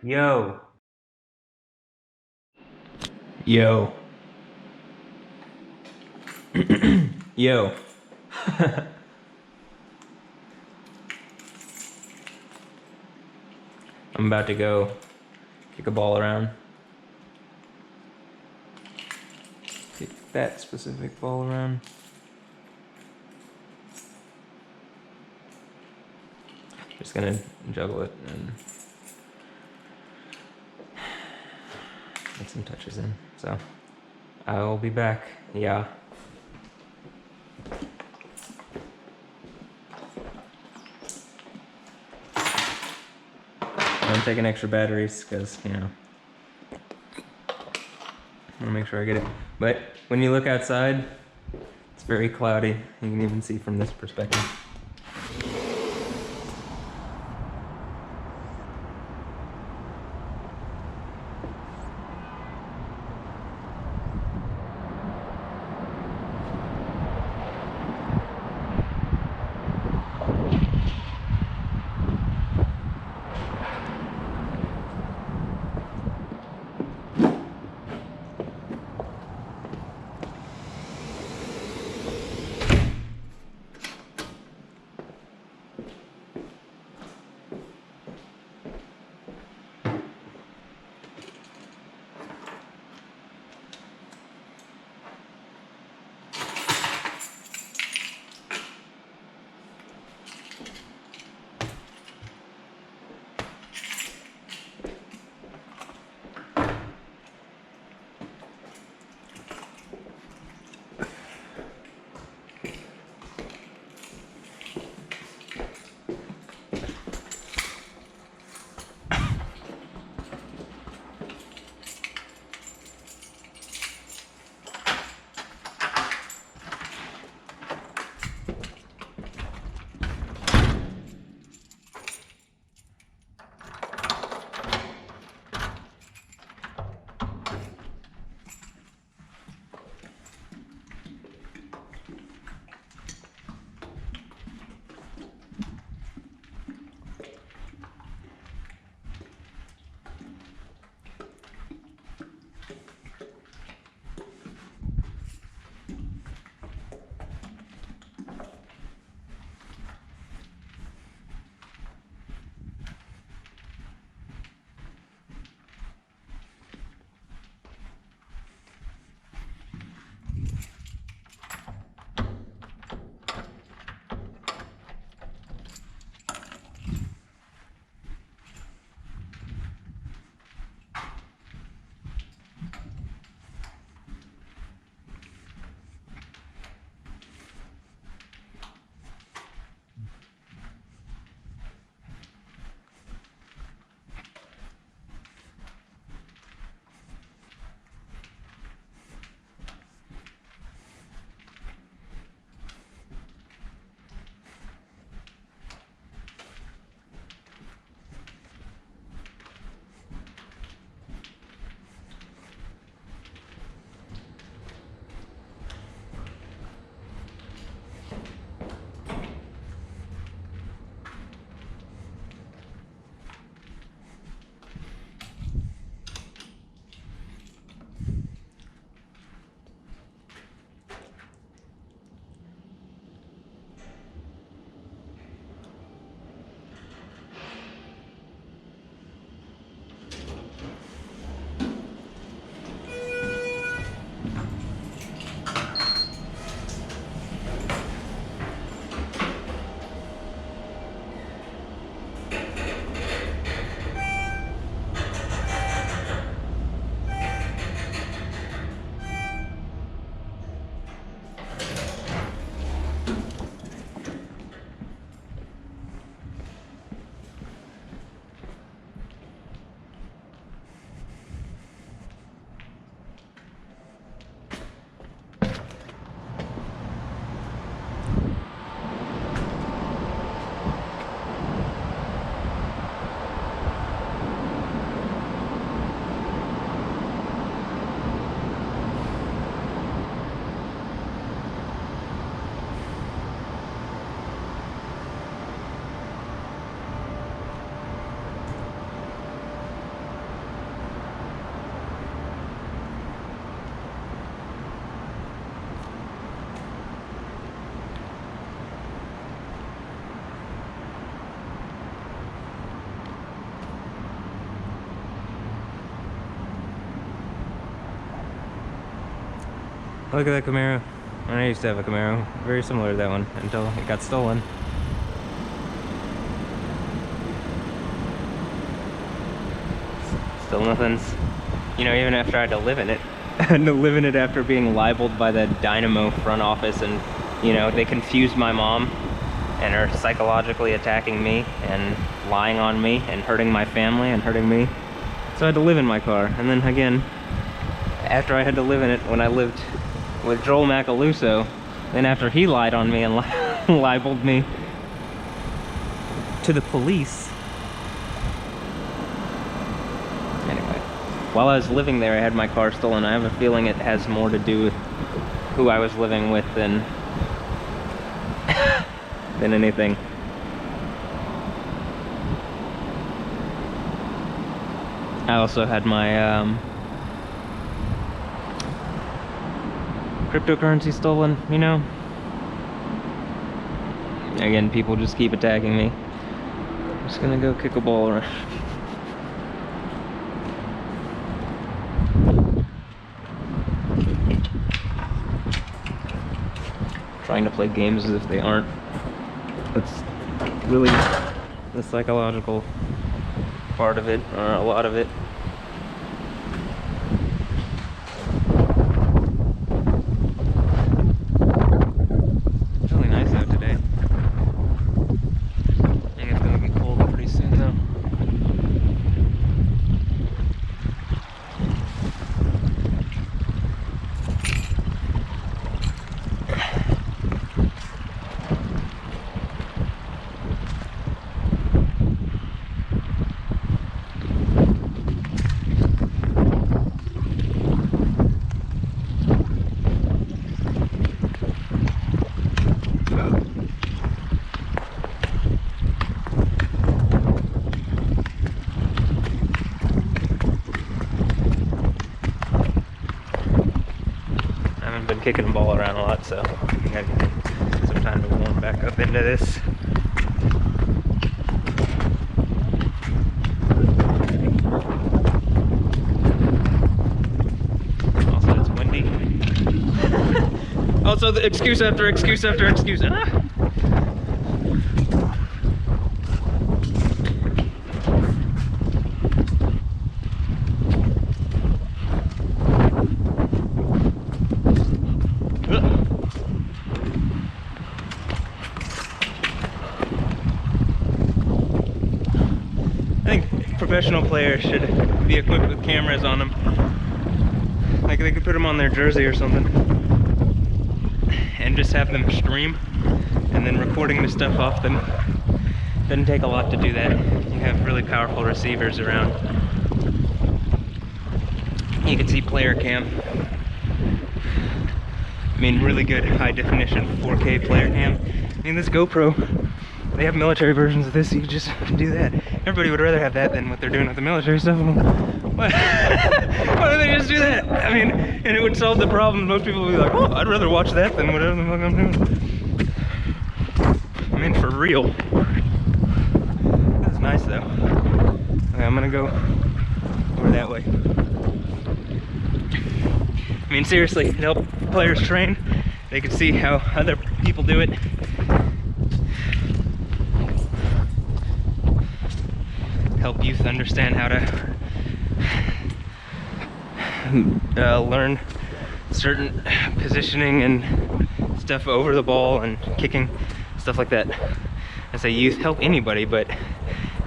Yo. Yo. Yo. I'm about to go kick a ball around. Kick that specific ball around. Just gonna juggle it and get some touches in. So I'll be back. Yeah. I'm taking extra batteries because, you know, I want to make sure I get it. But when you look outside, it's very cloudy. You can even see from this perspective. Look at that Camaro. I used to have a Camaro, very similar to that one, until it got stolen. Still nothing's, you know, even after I had to live in it. I had to live in it after being libeled by the Dynamo front office, and, you know, they confused my mom and are psychologically attacking me and lying on me and hurting my family and hurting me. So I had to live in my car. And then again, after I had to live in it when I lived with Joel Macaluso, then after he lied on me and libeled me to the police. Anyway, while I was living there, I had my car stolen. I have a feeling it has more to do with who I was living with than anything. I also had my cryptocurrency stolen, you know? Again, people just keep attacking me. I'm just gonna go kick a ball around. Trying to play games as if they aren't. That's really the psychological part of it, or a lot of it. It's really nice out today. I think it's gonna be cold pretty soon though. Been kicking the ball around a lot, so I gotta get some time to warm back up into this. Also, it's windy. Also, the excuse after excuse after excuse. Ah! Professional players should be equipped with cameras on them. Like they could put them on their jersey or something and just have them stream and then recording the stuff off them. Doesn't take a lot to do that. You have really powerful receivers around. You can see player cam. I mean, really good high definition 4K player cam. I mean, this GoPro, they have military versions of this, so you can just do that. Everybody would rather have that than what they're doing with the military stuff. Why don't they just do that? I mean, and it would solve the problem. Most people would be like, oh, I'd rather watch that than whatever the fuck I'm doing. I mean, for real. That's nice though. Okay, I'm gonna go over that way. I mean, seriously, it help players train. They can see how other people do it. Help youth understand how to learn certain positioning and stuff over the ball and kicking, stuff like that. I say youth, help anybody, but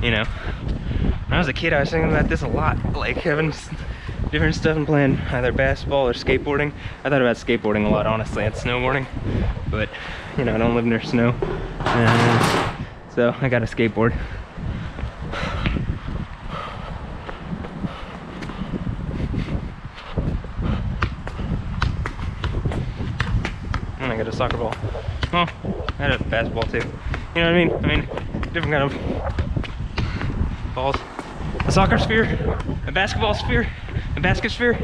you know, when I was a kid I was thinking about this a lot, like having different stuff and playing either basketball or skateboarding. I thought about skateboarding a lot, honestly, and snowboarding, but you know, I don't live near snow, so I got a skateboard. I got a soccer ball. Oh, I had a basketball too. You know what I mean? I mean, different kind of balls. A soccer sphere, a basketball sphere, a basket sphere.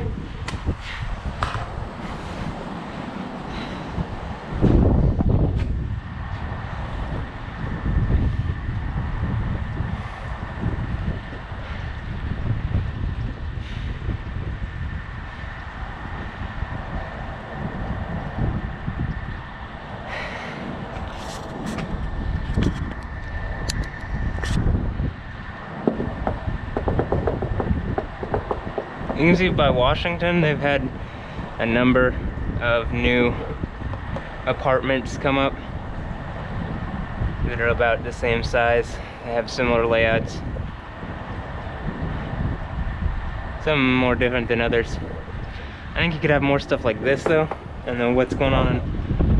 You can see by Washington, they've had a number of new apartments come up that are about the same size. They have similar layouts. Some more different than others. I think you could have more stuff like this though, and then what's going on in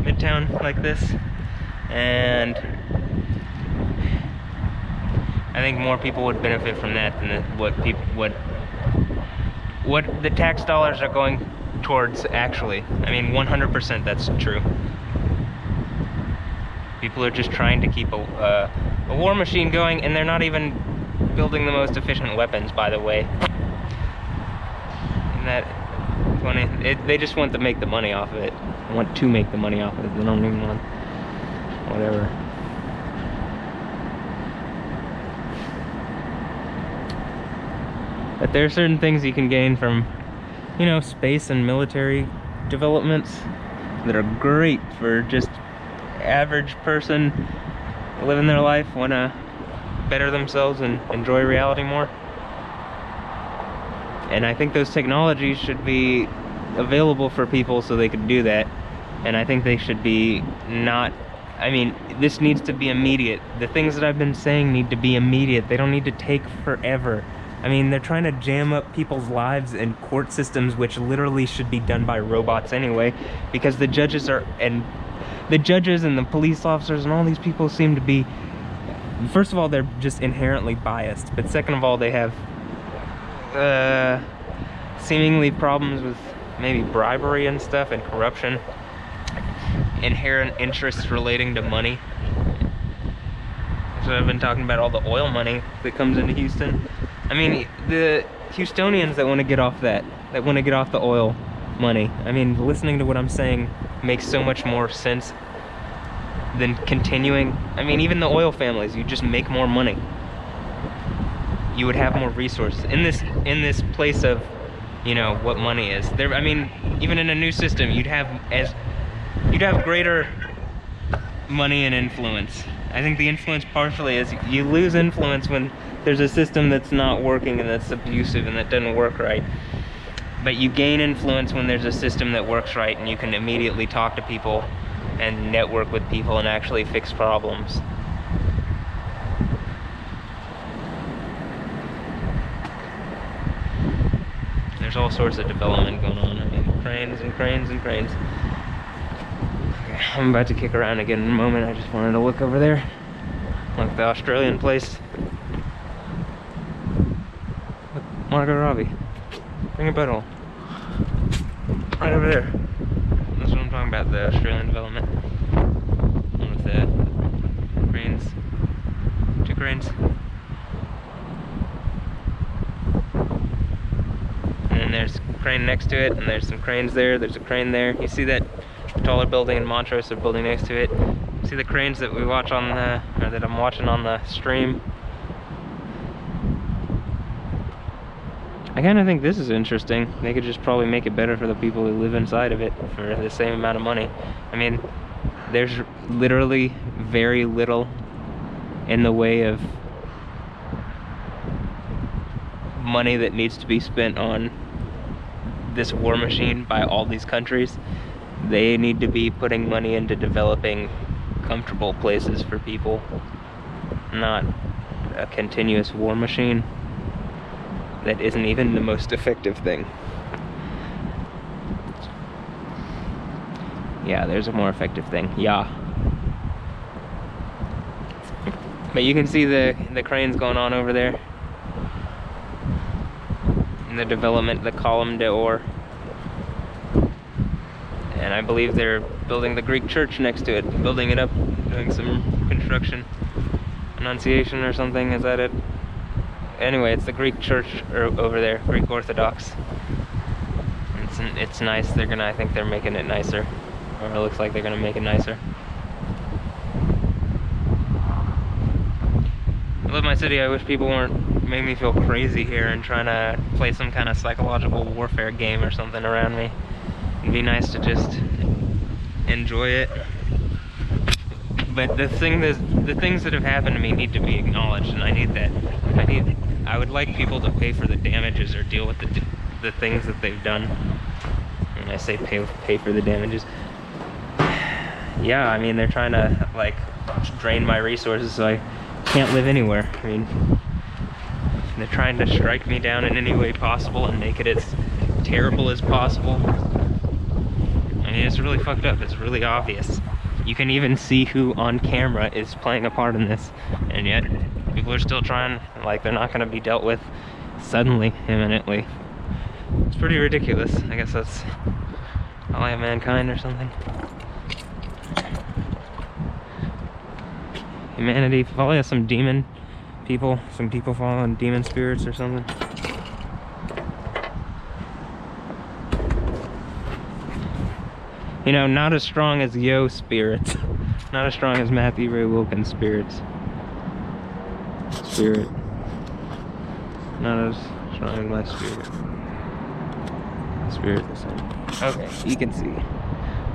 Midtown like this. And I think more people would benefit from that than what the tax dollars are going towards actually. I mean, 100% that's true. People are just trying to keep a war machine going, and they're not even building the most efficient weapons, by the way. Isn't that funny? They just want to make the money off of it. They want to make the money off of it. They don't even want whatever. But there are certain things you can gain from, you know, space and military developments that are great for just average person living their life, want to better themselves and enjoy reality more. And I think those technologies should be available for people so they could do that. And I think they should be not, I mean, this needs to be immediate. The things that I've been saying need to be immediate. They don't need to take forever. I mean, they're trying to jam up people's lives in court systems, which literally should be done by robots anyway, because the judges and the police officers and all these people seem to be, first of all, they're just inherently biased, but second of all, they have seemingly problems with maybe bribery and stuff and corruption, inherent interests relating to money. So I've been talking about all the oil money that comes into Houston. I mean, the Houstonians that want to get off that want to get off the oil money. I mean, listening to what I'm saying makes so much more sense than continuing. I mean, even the oil families, you just make more money. You would have more resources in this place of, you know, what money is. There, I mean, even in a new system, you'd have greater money and influence. I think the influence partially is you lose influence when there's a system that's not working and that's abusive and that doesn't work right. But you gain influence when there's a system that works right and you can immediately talk to people and network with people and actually fix problems. There's all sorts of development going on. I mean, cranes and cranes and cranes. Okay, I'm about to kick around again in a moment. I just wanted to look over there. Like the Australian place. Look, Margot Robbie. Bring a butthole. Right over there. That's what I'm talking about, the Australian development. One with the cranes. 2 cranes. And then there's a crane next to it, and there's some cranes there. There's a crane there. You see that taller building in Montrose, they're building next to it. See the cranes that we watch on the, or that I'm watching on the stream? I kind of think this is interesting. They could just probably make it better for the people who live inside of it for the same amount of money. I mean, there's literally very little in the way of money that needs to be spent on this war machine by all these countries. They need to be putting money into developing comfortable places for people, not a continuous war machine that isn't even the most effective thing. Yeah, there's a more effective thing. Yeah. But you can see the cranes going on over there. And the development, the column d'or. And I believe they're building the Greek church next to it, building it up, doing some construction. Annunciation or something, is that it? Anyway, it's the Greek church over there, Greek Orthodox. It's nice. I think they're making it nicer. Or it looks like they're gonna make it nicer. I love my city. I wish people weren't making me feel crazy here and trying to play some kind of psychological warfare game or something around me. It'd be nice to just enjoy it. But the things that have happened to me need to be acknowledged, and I need that. I would like people to pay for the damages or deal with the things that they've done. And I say pay for the damages. Yeah, I mean, they're trying to like drain my resources so I can't live anywhere. I mean, they're trying to strike me down in any way possible and make it as terrible as possible. I mean, it's really fucked up. It's really obvious. You can even see who on camera is playing a part in this, and yet people are still trying, like they're not going to be dealt with suddenly, imminently. It's pretty ridiculous. I guess that's all I have mankind or something. Humanity probably has some demon people, some people following demon spirits or something. You know, not as strong as Yo spirits. Not as strong as Matthew Ray Wilkins spirits. Spirit. Not as strong as my spirit. Spirit the same. Okay, you can see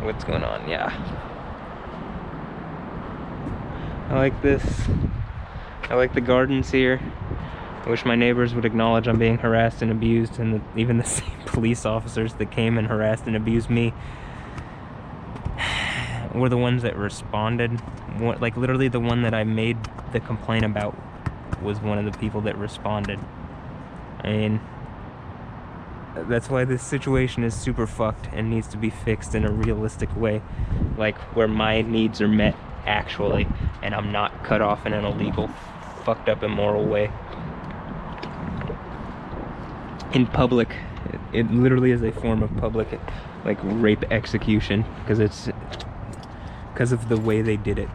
what's going on, yeah. I like this. I like the gardens here. I wish my neighbors would acknowledge I'm being harassed and abused, and even the same police officers that came and harassed and abused me were the ones that responded. Like literally the one that I made the complaint about was one of the people that responded. I mean, that's why this situation is super fucked and needs to be fixed in a realistic way, like where my needs are met actually, and I'm not cut off in an illegal, fucked up, immoral way. In public, it literally is a form of public, like rape execution, because it's because of the way they did it.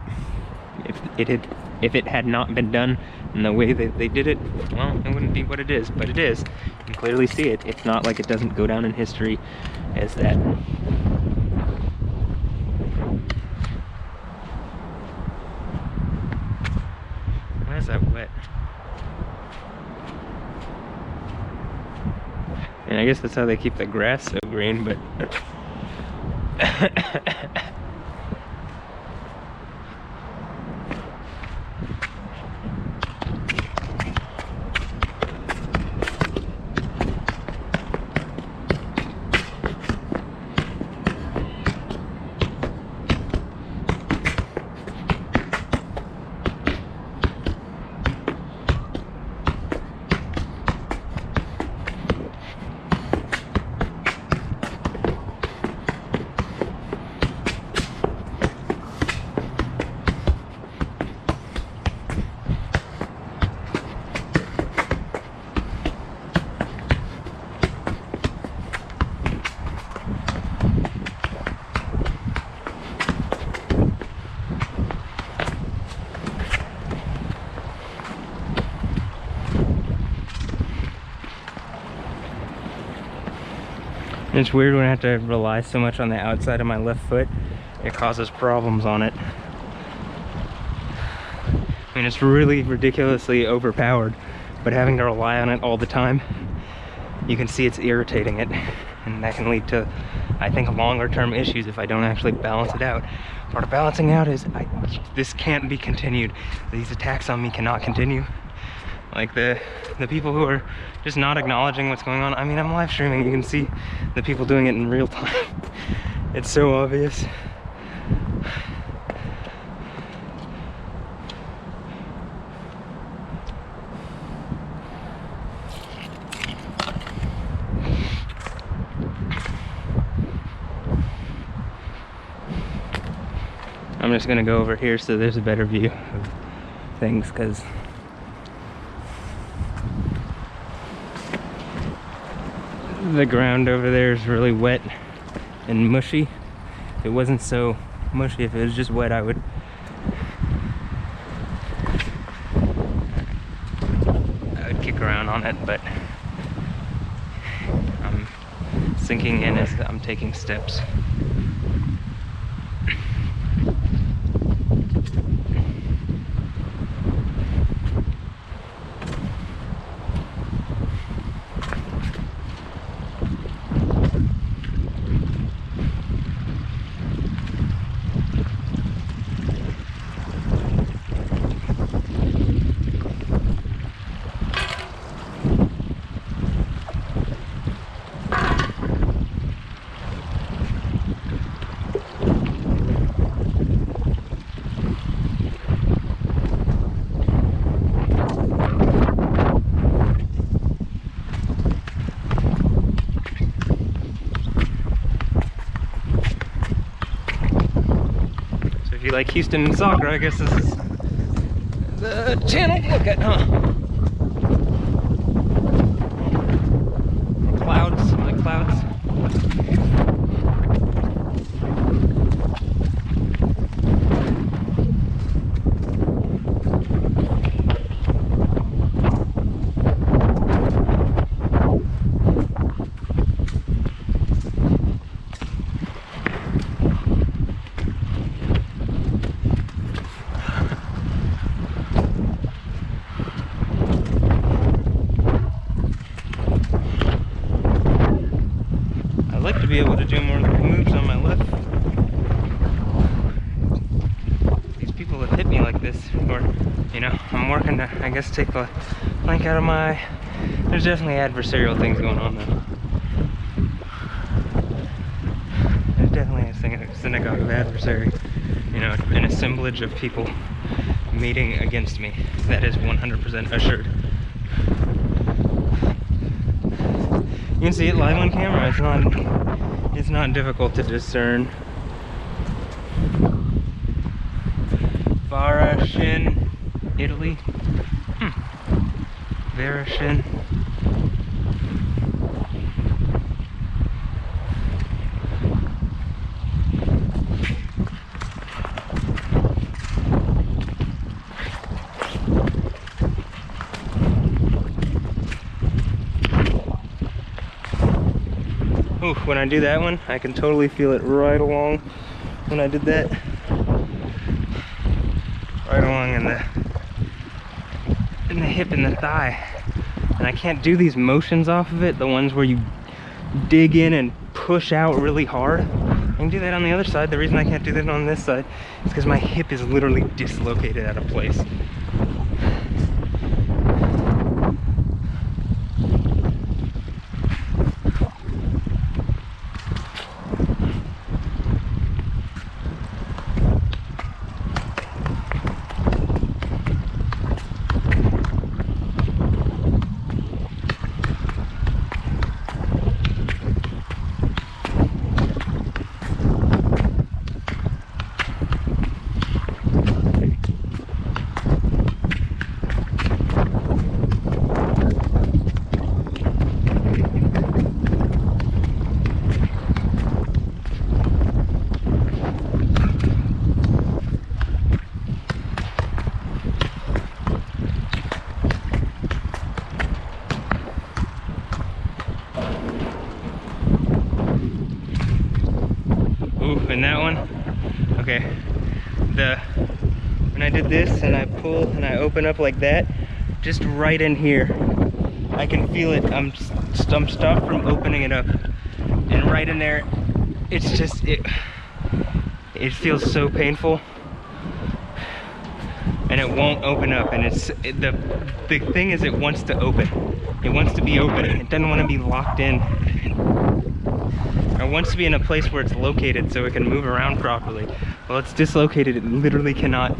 If it had not been done in the way that they did it, well, it wouldn't be what it is, but it is. You can clearly see it. It's not like it doesn't go down in history as that. Why is that wet? And I guess that's how they keep the grass so green, but it's weird when I have to rely so much on the outside of my left foot. It causes problems on it. I mean, it's really ridiculously overpowered, but having to rely on it all the time, you can see it's irritating it. And that can lead to, I think, longer term issues if I don't actually balance it out. Part of balancing out is, this can't be continued. These attacks on me cannot continue. Like the people who are just not acknowledging what's going on. I mean, I'm live streaming, you can see the people doing it in real time. It's so obvious. I'm just gonna go over here so there's a better view of things, because the ground over there is really wet and mushy. If it wasn't so mushy, if it was just wet, I would kick around on it, but I'm sinking in as I'm taking steps. like Houston and soccer, I guess this is the channel to look at, huh? Clouds, I like clouds. To be able to do more moves on my left. These people have hit me like this, or, you know, I'm working to, I guess, take the plank out of my... There's definitely adversarial things going on, though. There's definitely a synagogue of adversary, you know, an assemblage of people meeting against me. That is 100% assured. You can see it live on camera. It's not difficult to discern. Varashin, Italy. Varashin. Ooh, when I do that one, I can totally feel it right along when I did that. Right along in the hip and the thigh. And I can't do these motions off of it, the ones where you dig in and push out really hard. I can do that on the other side. The reason I can't do that on this side is because my hip is literally dislocated out of place. And that one, okay, when I did this and I pull and I open up like that, just right in here, I can feel it. I'm stopped from opening it up, and right in there, it's just it feels so painful, and it won't open up. And the thing is, it wants to open. It wants to be open. It doesn't want to be locked in. It wants to be in a place where it's located so it can move around properly. Well, it's dislocated. It literally cannot.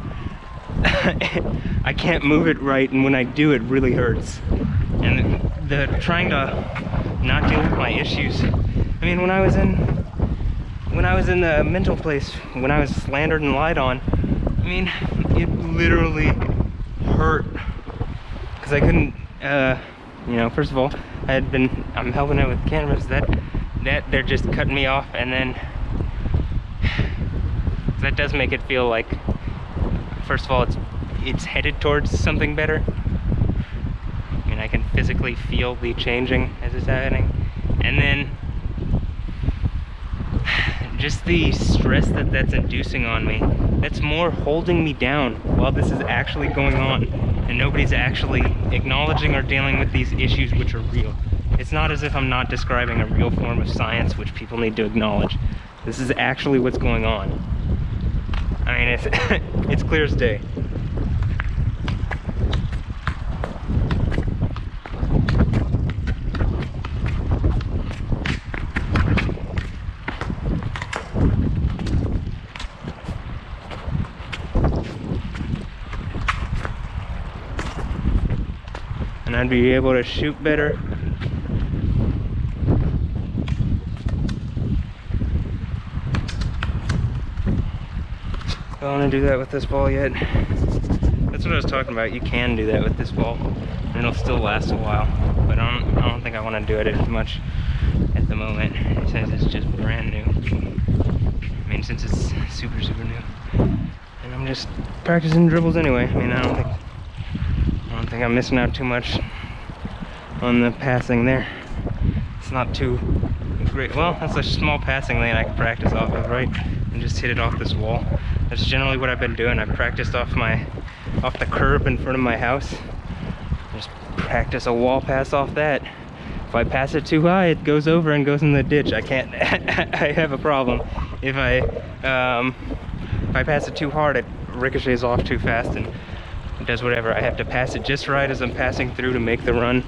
I can't move it right, and when I do, it really hurts. And the trying to not deal with my issues. I mean, when I was in the mental place, when I was slandered and lied on, I mean, it literally hurt because I couldn't. You know, first of all, I'm helping out with cameras that they're just cutting me off, and then that does make it feel like, first of all, it's headed towards something better. I mean, I can physically feel the changing as it's happening, and then just the stress that's inducing on me, that's more holding me down while this is actually going on, and nobody's actually acknowledging or dealing with these issues which are real. It's not as if I'm not describing a real form of science which people need to acknowledge. This is actually what's going on. I mean, it's clear as day. And I'd be able to shoot better. don't want to do that with this ball yet. That's what I was talking about. You can do that with this ball, and it'll still last a while. But I don't think I want to do it as much at the moment, since it's just brand new. I mean, since it's super new, and I'm just practicing dribbles anyway. I mean, I don't think I'm missing out too much on the passing there. It's not too great. Well, that's a small passing lane I can practice off of, right? And just hit it off this wall. That's generally what I've been doing. I've practiced off the curb in front of my house. Just practice a wall pass off that. If I pass it too high, it goes over and goes in the ditch. I can't. I have a problem. If I pass it too hard, it ricochets off too fast and it does whatever. I have to pass it just right as I'm passing through to make the run.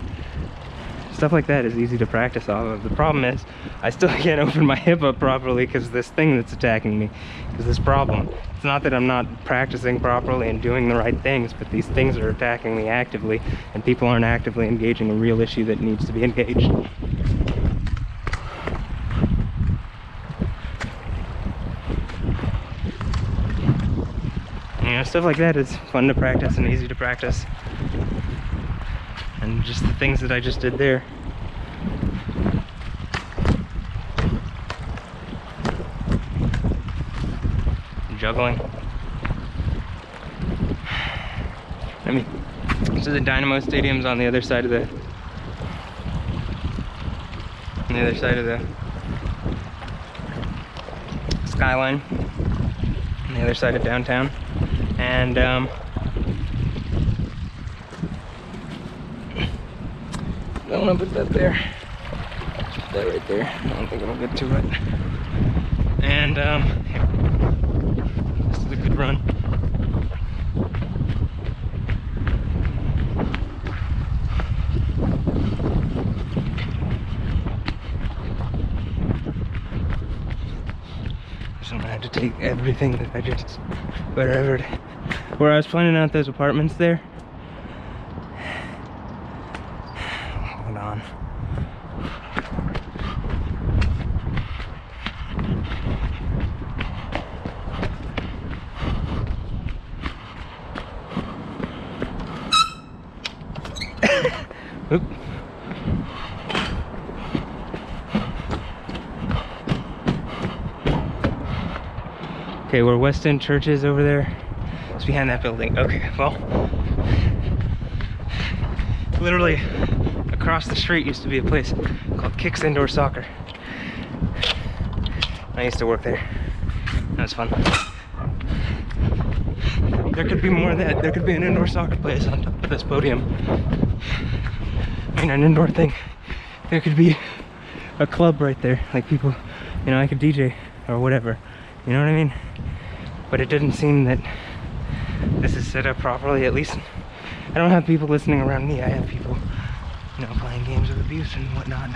Stuff like that is easy to practice off of. The problem is, I still can't open my hip up properly because this thing that's attacking me is this problem. It's not that I'm not practicing properly and doing the right things, but these things are attacking me actively, and people aren't actively engaging a real issue that needs to be engaged. You know, stuff like that is fun to practice and easy to practice. And just the things that I just did there. Juggling. I mean, so the Dynamo Stadium's on the other side of the skyline, on the other side of downtown, and I don't want to put that there. Put that right there. I don't think it'll get to it. And here. This is a good run. So I'm gonna have to take everything that I just wherever. Where I was planning out those apartments there. Hold on. Oop. Okay, where West End Church is over there, it's behind that building. Okay, well, literally across the street used to be a place called Kicks Indoor Soccer. I used to work there. That was fun. There could be more of that. There could be an indoor soccer place on top of this podium. I mean, an indoor thing. There could be a club right there. Like people, you know, I could DJ or whatever. You know what I mean? But it didn't seem that this is set up properly. At least I don't have people listening around me. I have people, you know, playing games of abuse and whatnot.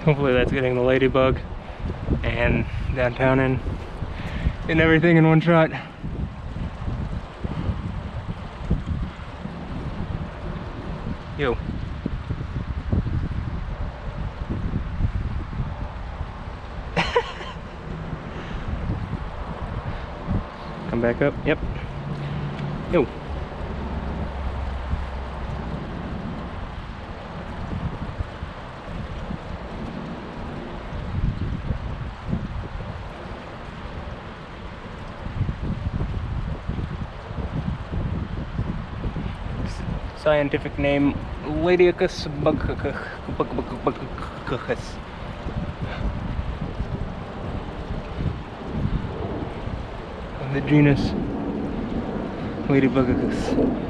Hopefully that's getting the ladybug and downtown and everything in one shot. Yo. Come back up. Yep. Yo. Scientific name Ladyicus the genus Ladybugicus.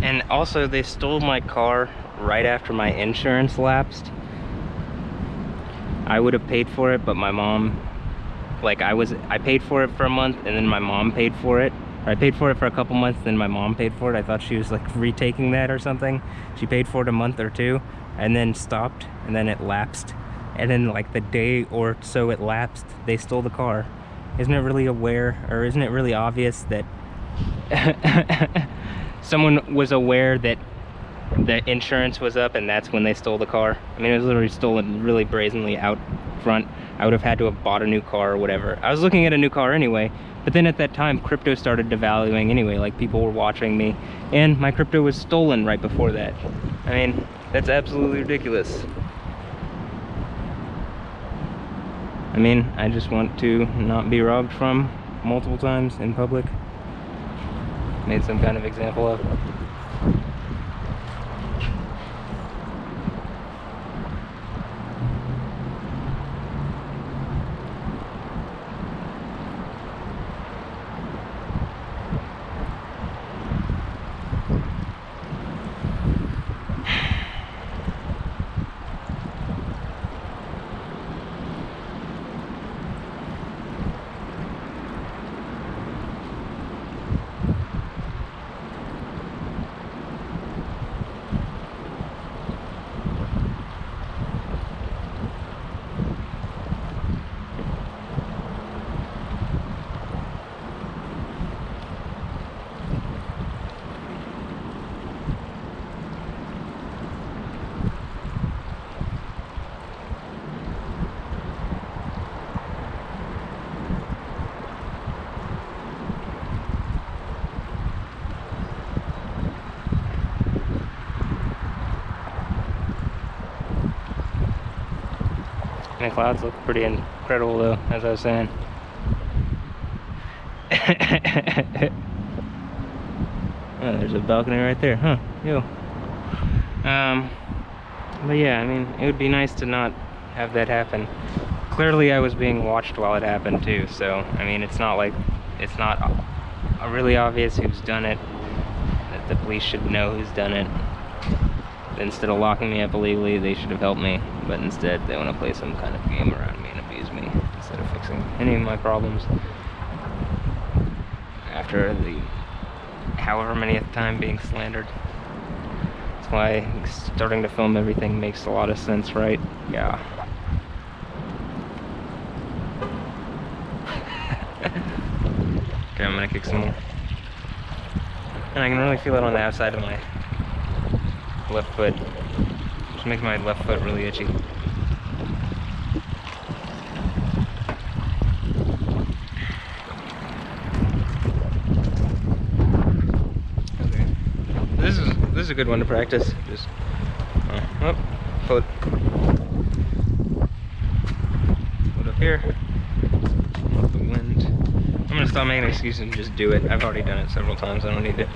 And also, they stole my car right after my insurance lapsed. I would have paid for it, but my mom, like I paid for it for a month and then my mom paid for it. Or I paid for it for a couple months, then my mom paid for it. I thought she was like retaking that or something. She paid for it a month or two and then stopped, and then it lapsed. And then like the day or so it lapsed, they stole the car. Isn't it really isn't it really obvious that someone was aware that the insurance was up and that's when they stole the car? I mean, it was literally stolen really brazenly out front. I would have had to have bought a new car or whatever. I was looking at a new car anyway, but then at that time crypto started devaluing anyway, like people were watching me, and my crypto was stolen right before that. I mean, that's absolutely ridiculous. I mean, I just want to not be robbed from multiple times in public. Made some kind of example of. The clouds look pretty incredible though, as I was saying. Oh, there's a balcony right there, huh? Yo. But yeah, I mean, it would be nice to not have that happen. Clearly I was being watched while it happened too, so I mean, it's not really obvious who's done it, that the police should know who's done it. Instead of locking me up illegally, they should have helped me, but instead they want to play some kind of game around me and abuse me instead of fixing any of my problems. After the however many time being slandered. That's why starting to film everything makes a lot of sense, right? Yeah. Okay, I'm gonna kick some more. And I can really feel it on the outside of my left foot, which makes my left foot really itchy. Okay, this is a good one to practice. Just foot up here. Off the wind. I'm gonna stop making excuses and just do it. I've already done it several times. I don't need it.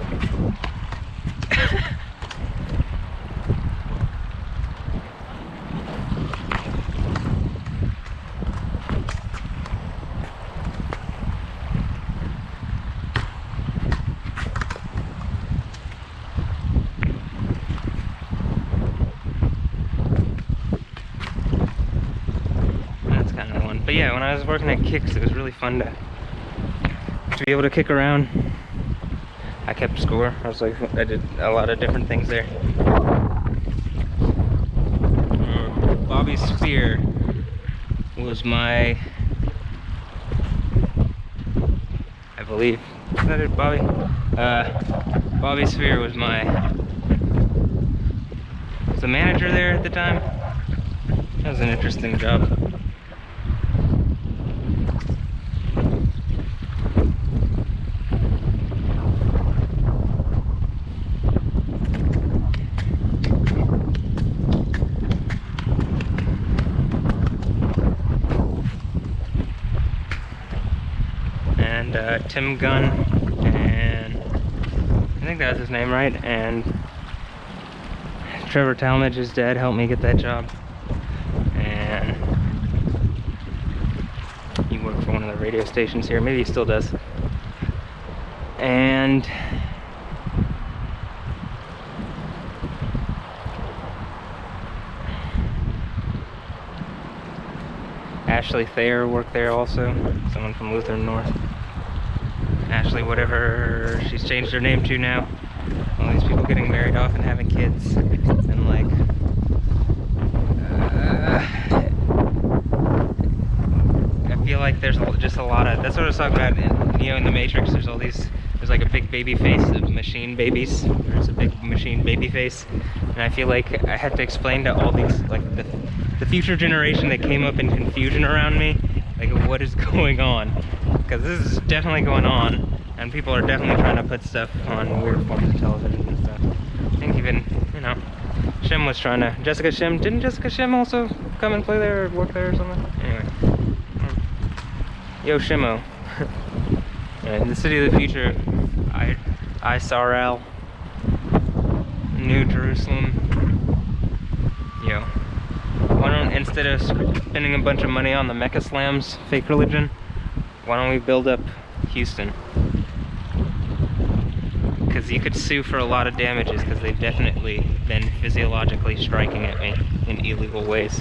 But yeah, when I was working at Kicks, it was really fun to be able to kick around. I kept score. I did a lot of different things there. Bobby Spear was my, I believe, that it, Bobby? Bobby Sphere was was the manager there at the time. That was an interesting job. And Tim Gunn, and I think that was his name, right? And Trevor Talmadge's dad helped me get that job, and he worked for one of the radio stations here. Maybe he still does. And Ashley Thayer worked there also, someone from Lutheran North. Ashley, whatever she's changed her name to now. All these people getting married off and having kids, and like, I feel like there's just a lot of, that's what I was talking about in Neo in the Matrix. There's all these, there's like a big baby face of machine babies. There's a big machine baby face, and I feel like I had to explain to all these, like the future generation that came up in confusion around me, like what is going on, because this is definitely going on, and people are definitely trying to put stuff on weird forms of television and stuff. I think even, you know, Shim was trying to, Jessica Shim, didn't Jessica Shim also come and play there or work there or something? Anyway, yo Shimo. In the city of the future, Isaral, New Jerusalem, yo. Why don't, instead of spending a bunch of money on the Mecca Slams fake religion, why don't we build up Houston? Because you could sue for a lot of damages, because they've definitely been physiologically striking at me in illegal ways.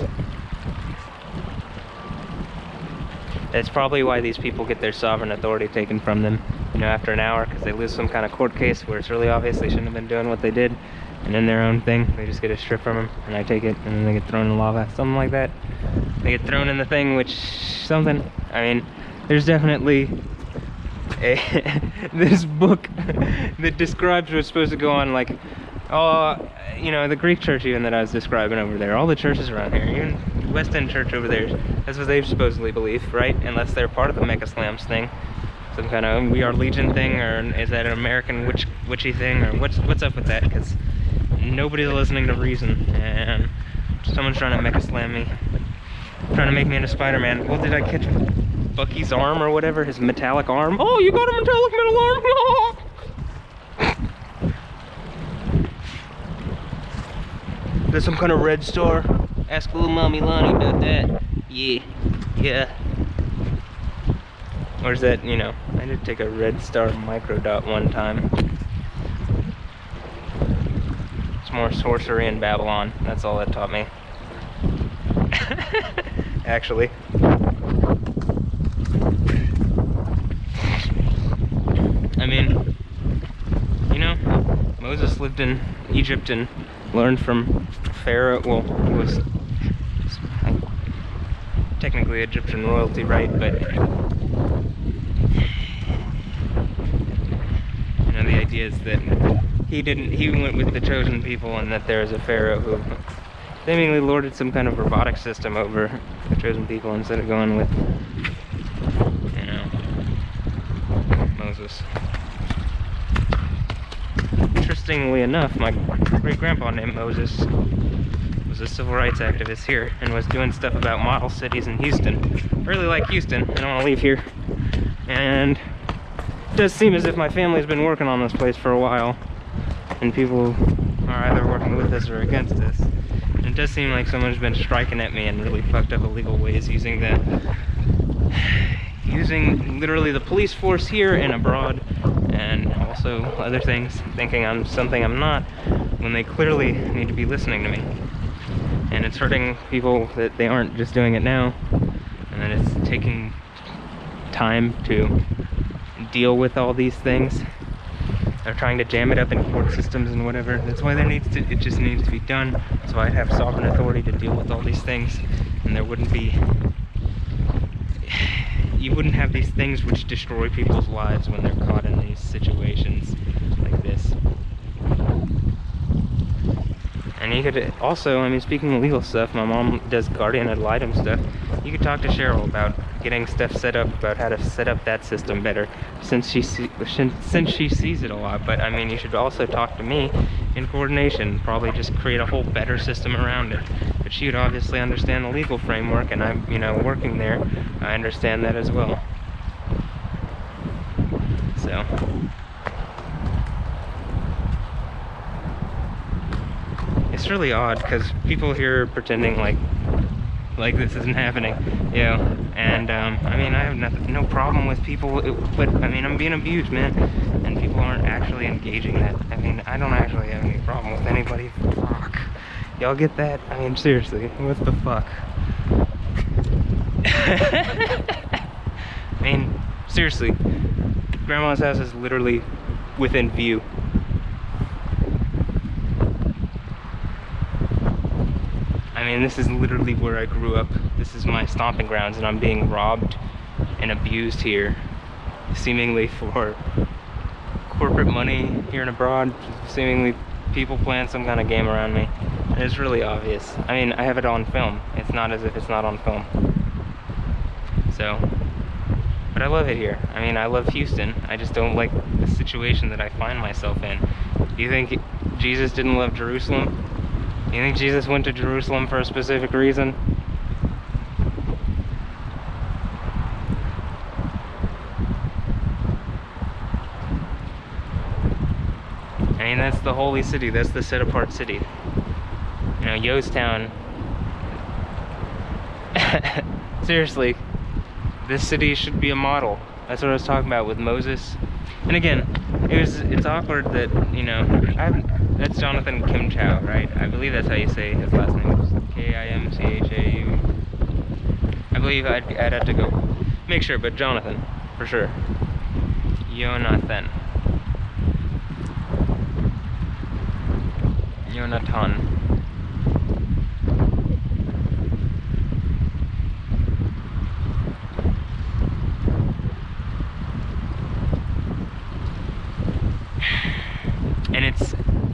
That's probably why these people get their sovereign authority taken from them, you know, after an hour, because they lose some kind of court case where it's really obvious they shouldn't have been doing what they did, and in their own thing, they just get a strip from them, and I take it, and then they get thrown in lava, something like that. They get thrown in the thing, which, something, I mean, there's definitely this book that describes what's supposed to go on, like, you know, the Greek church even that I was describing over there, all the churches around here, even West End Church over there, that's what they supposedly believe, right? Unless they're part of the Mecca Slams thing, some kind of We Are Legion thing, or is that an American witchy thing, or what's up with that? Because nobody's listening to reason, and someone's trying to Mecca Slam me, trying to make me into Spider-Man. Well, did I catch Bucky's arm or whatever, his metallic arm? Oh, you got a metallic metal arm! Oh! There's some kind of red star. Ask little mommy Lonnie about that. Yeah. Or is that, you know, I did take a red star microdot one time. It's more sorcery in Babylon. That's all that taught me. Actually. I mean, you know, Moses lived in Egypt and learned from Pharaoh. Well, he was technically Egyptian royalty, right? But you know, the idea is that he went with the chosen people, and that there is a Pharaoh who seemingly lorded some kind of robotic system over the chosen people instead of going with, you know, Moses. Interestingly enough, my great-grandpa named Moses was a civil rights activist here and was doing stuff about model cities in Houston. I really like Houston. I don't want to leave here. And it does seem as if my family's been working on this place for a while, and people are either working with us or against us. And it does seem like someone's been striking at me in really fucked up illegal ways, using literally the police force here and abroad, and also other things, thinking I'm something I'm not, when they clearly need to be listening to me. And it's hurting people that they aren't just doing it now, and then it's taking time to deal with all these things. They're trying to jam it up in court systems and whatever. That's why it just needs to be done. So I'd have sovereign authority to deal with all these things, and there wouldn't be, you wouldn't have these things which destroy people's lives when they're caught in these situations like this. And you could also, I mean, speaking of legal stuff, my mom does guardian ad litem stuff. You could talk to Cheryl about getting stuff set up, about how to set up that system better, since she sees it a lot. But I mean, you should also talk to me in coordination, probably just create a whole better system around it. But she would obviously understand the legal framework, and I'm, you know, working there, I understand that as well. So it's really odd because people here are pretending like this isn't happening, you know. And I mean, I have no problem with people, but I mean, I'm being abused, man, and people aren't actually engaging that. I mean, I don't actually have any problem with anybody. Fuck, y'all get that? I mean, seriously, what the fuck? I mean, seriously, Grandma's house is literally within view. I mean, this is literally where I grew up. This is my stomping grounds, and I'm being robbed and abused here, seemingly for corporate money here and abroad. Seemingly people playing some kind of game around me. And it's really obvious. I mean, I have it on film. It's not as if it's not on film. So, but I love it here. I mean, I love Houston. I just don't like the situation that I find myself in. Do you think Jesus didn't love Jerusalem? You think Jesus went to Jerusalem for a specific reason? I mean, that's the holy city. That's the set-apart city. You know, Yostown. Seriously, this city should be a model. That's what I was talking about with Moses. And again, it's awkward that, you know, that's Jonathan Kim Chow, right? I believe that's how you say his last name. It's Kimchau. I believe I'd have to go make sure, but Jonathan, for sure. Jonathan. And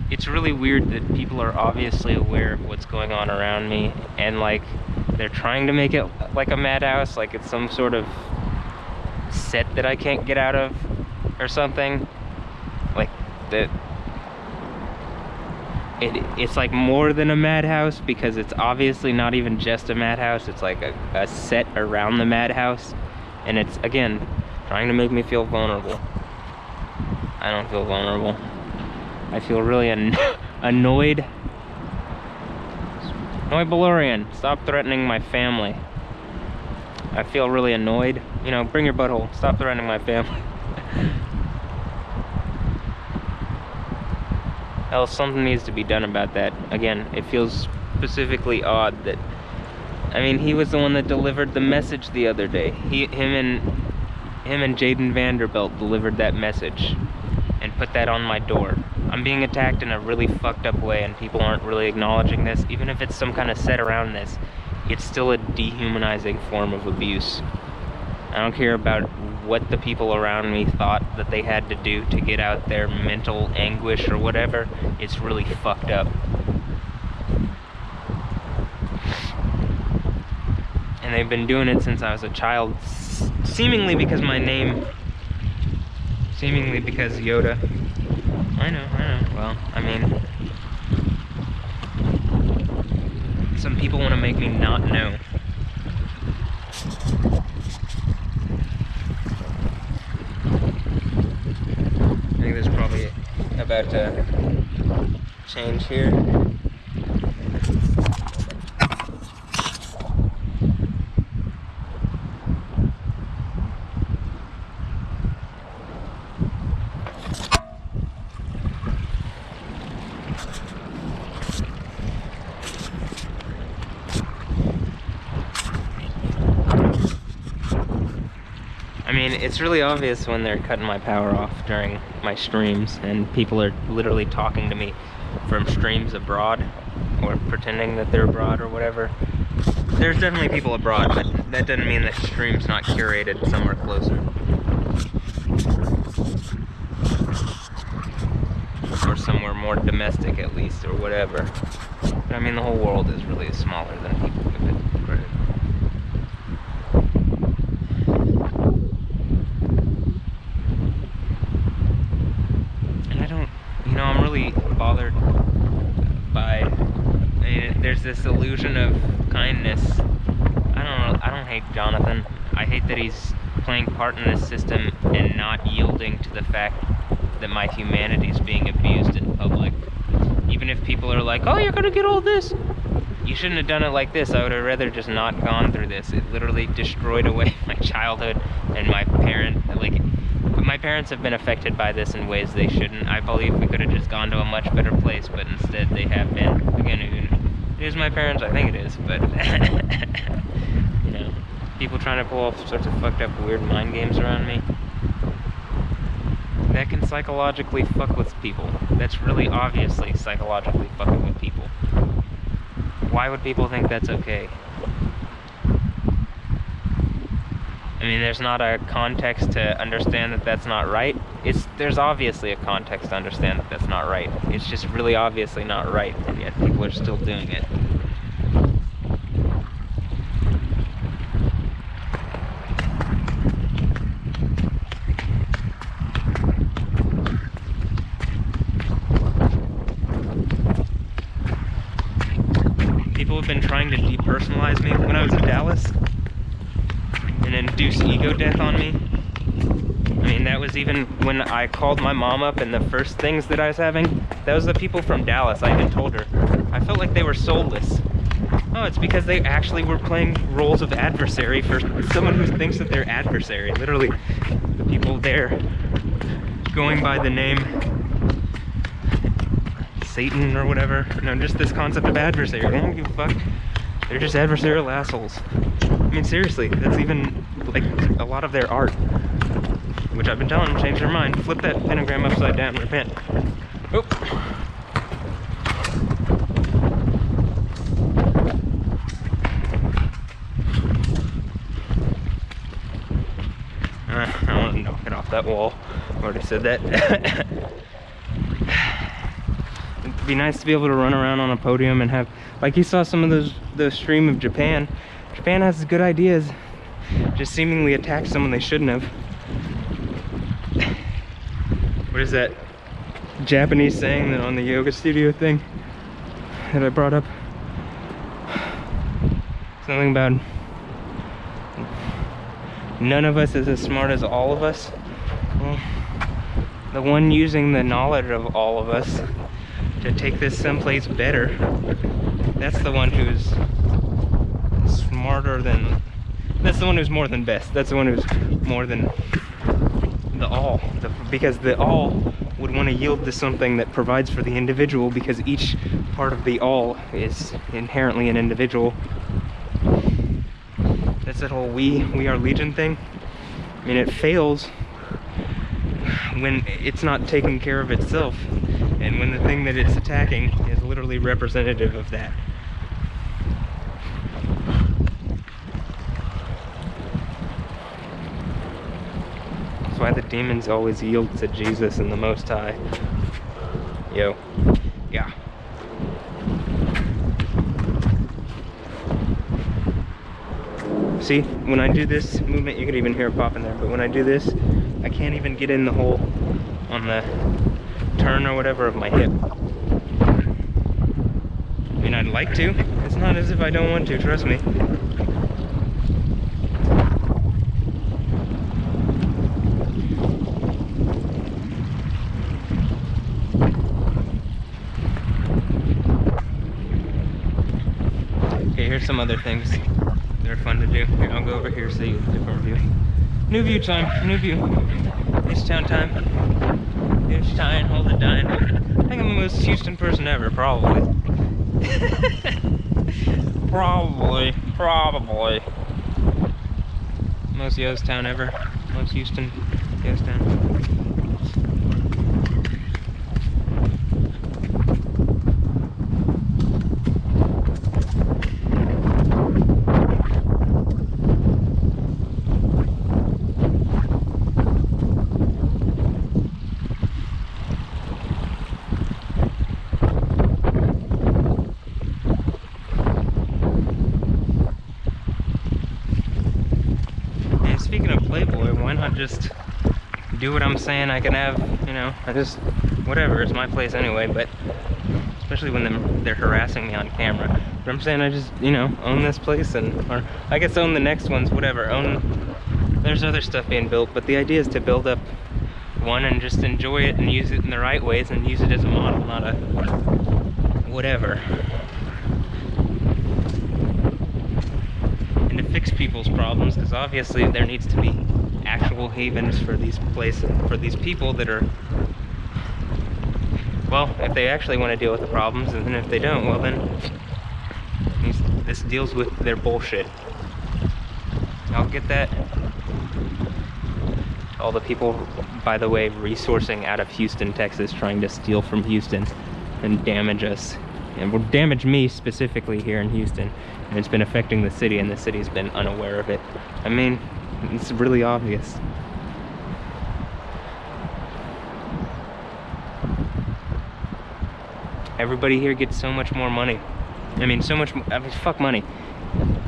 it's really weird that people are obviously aware of what's going on around me, and like they're trying to make it like a madhouse, like it's some sort of set that I can't get out of or something. Like that it's like more than a madhouse, because it's obviously not even just a madhouse. It's like a set around the madhouse, and it's again trying to make me feel vulnerable. I don't feel vulnerable. I feel really annoyed. Annoyed Balorian, stop threatening my family. I feel really annoyed. You know, bring your butthole. Stop threatening my family. Hell, something needs to be done about that. Again, it feels specifically odd that, I mean, he was the one that delivered the message the other day. Him and Jaden Vanderbilt delivered that message and put that on my door. I'm being attacked in a really fucked up way, and people aren't really acknowledging this. Even if it's some kind of set around this, it's still a dehumanizing form of abuse. I don't care about what the people around me thought that they had to do to get out their mental anguish or whatever. It's really fucked up. And they've been doing it since I was a child, seemingly because my name, seemingly because Yoda. I know. Well, I mean, some people want to make me not know. I think there's probably about to change here. I mean, it's really obvious when they're cutting my power off during my streams, and people are literally talking to me from streams abroad, or pretending that they're abroad or whatever. There's definitely people abroad, but that doesn't mean the stream's not curated somewhere closer. Or somewhere more domestic, at least, or whatever. But I mean, the whole world is really smaller than people give it credit. And I don't, you know, I'm really bothered by, there's this illusion of kindness. I don't hate Jonathan. I hate that he's playing part in this system and not yielding to the fact that my humanity is being abused in public. Even if people are like, oh, you're gonna get all this. You shouldn't have done it like this. I would have rather just not gone through this. It literally destroyed away my childhood and my parents have been affected by this in ways they shouldn't. I believe we could have just gone to a much better place, but instead they have been. Again, it is my parents, I think it is, but you know, people trying to pull all sorts of fucked up weird mind games around me. That can psychologically fuck with people. That's really obviously psychologically fucking with people. Why would people think that's okay? I mean, there's not a context to understand that that's not right. There's obviously a context to understand that that's not right. It's just really obviously not right, and yet people are still doing it. People have been trying to depersonalize me when I was in Dallas and induce ego death on me. I mean, that was even when I called my mom up and the first things that I was having, that was the people from Dallas. I even told her. I felt like they were soulless. Oh, it's because they actually were playing roles of adversary for someone who thinks that they're adversary. Literally, the people there going by the name Satan or whatever. You know, just this concept of adversary. They don't give a fuck. They're just adversarial assholes. I mean, seriously, that's even like a lot of their art. Which I've been telling them, change their mind. Flip that pentagram upside down, repent. Oh. I want to knock it off that wall. I already said that. It'd be nice to be able to run around on a podium and have, like you saw some of the stream of Japan. Japan has good ideas, just seemingly attack someone they shouldn't have. What is that Japanese saying that on the yoga studio thing that I brought up? Something about none of us is as smart as all of us. Well, the one using the knowledge of all of us to take this someplace better, that's the one who's smarter than, that's the one who's more than best. That's the one who's more than the all, because the all would want to yield to something that provides for the individual, because each part of the all is inherently an individual. That's that whole we are legion thing. I mean, it fails when it's not taking care of itself, and when the thing that it's attacking is literally representative of that. That's why the demons always yield to Jesus and the Most High. Yo. Yeah. See, when I do this movement, you could even hear it popping there, but when I do this, I can't even get in the hole on the turn or whatever of my hip. I mean, I'd like to. It's not as if I don't want to, trust me. Okay, here's some other things. They're fun to do. Here, I'll go over here so you get a different view. New view time, new view. H-Town time. H-Town, hold it down. I think I'm the most Houston person ever, probably. Probably. Most Yostown ever. Most Houston, Yostown. not just do what I'm saying I can have, you know, I just, whatever, it's my place anyway, but especially when they're harassing me on camera. But I'm saying I just, you know, own this place, or I guess own the next ones, whatever, there's other stuff being built, but the idea is to build up one and just enjoy it and use it in the right ways and use it as a model, not a whatever. And to fix people's problems, because obviously there needs to be actual havens for these places, for these people that are, well, if they actually want to deal with the problems, and then if they don't, well then, this deals with their bullshit. I'll get that. All the people, by the way, resourcing out of Houston, Texas, trying to steal from Houston and damage us. And will damage me specifically here in Houston. And it's been affecting the city, and the city's been unaware of it. I mean, it's really obvious. Everybody here gets so much more money. I mean, so much, I mean, fuck money.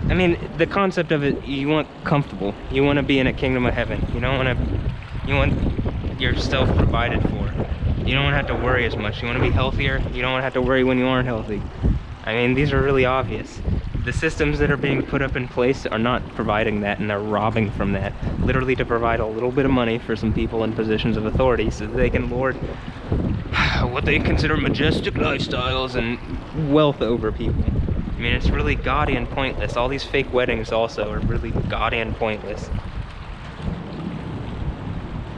I mean, the concept of it, you want comfortable. You want to be in a kingdom of heaven. You don't want to, you want yourself provided for. You don't want to have to worry as much. You want to be healthier. You don't want to have to worry when you aren't healthy. I mean, these are really obvious. The systems that are being put up in place are not providing that, and they're robbing from that. Literally to provide a little bit of money for some people in positions of authority so that they can lord what they consider majestic lifestyles and wealth over people. I mean, it's really gaudy and pointless. All these fake weddings also are really gaudy and pointless.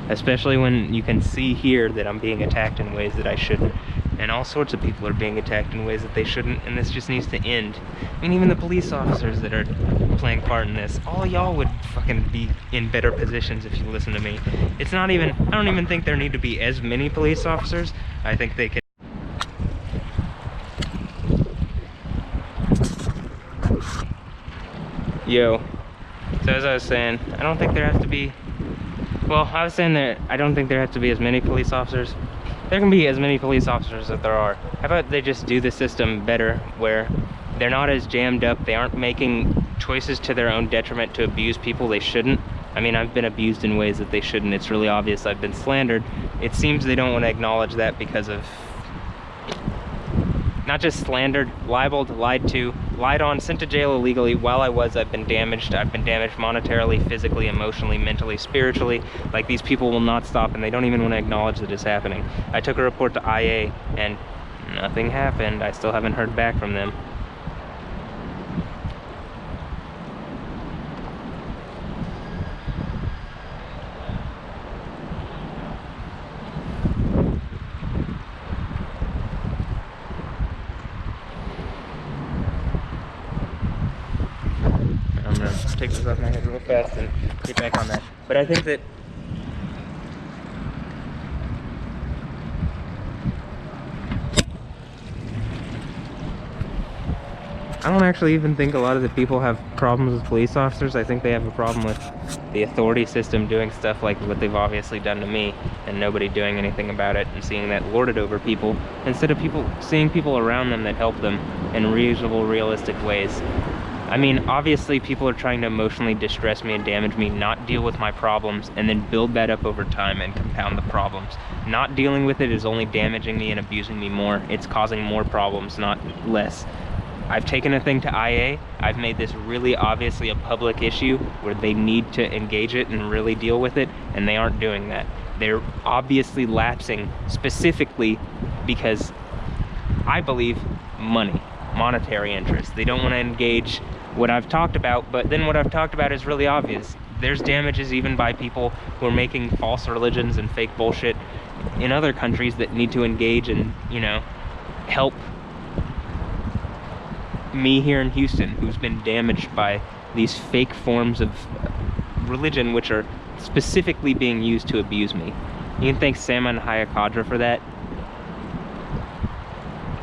Especially when you can see here that I'm being attacked in ways that I shouldn't. And all sorts of people are being attacked in ways that they shouldn't, and this just needs to end. I mean, even the police officers that are playing part in this, all y'all would fucking be in better positions if you listen to me. It's not even, I don't even think there need to be as many police officers. I think they can. Yo, so as I was saying, I don't think there has to be, well, I was saying that I don't think there has to be as many police officers. There can be as many police officers as there are. How about they just do the system better, where they're not as jammed up, they aren't making choices to their own detriment to abuse people they shouldn't. I mean, I've been abused in ways that they shouldn't. It's really obvious I've been slandered. It seems they don't want to acknowledge that because of, not just slandered, libeled, lied to, lied on, sent to jail illegally. While I've been damaged. I've been damaged monetarily, physically, emotionally, mentally, spiritually. Like, these people will not stop, and they don't even want to acknowledge that it's happening. I took a report to IA, and nothing happened. I still haven't heard back from them. Take this off my head real fast and get back on that. But I think that I don't actually even think a lot of the people have problems with police officers. I think they have a problem with the authority system doing stuff like what they've obviously done to me, and nobody doing anything about it, and seeing that lorded over people instead of people seeing people around them that help them in reasonable, realistic ways. I mean, obviously people are trying to emotionally distress me and damage me, not deal with my problems, and then build that up over time and compound the problems. Not dealing with it is only damaging me and abusing me more. It's causing more problems, not less. I've taken a thing to IA. I've made this really obviously a public issue where they need to engage it and really deal with it, and they aren't doing that. They're obviously lapsing specifically because, I believe, monetary interest. They don't want to engage what I've talked about, but then what I've talked about is really obvious. There's damages even by people who are making false religions and fake bullshit in other countries that need to engage and, you know, help me here in Houston, who's been damaged by these fake forms of religion which are specifically being used to abuse me. You can thank Salman Hayakadra for that.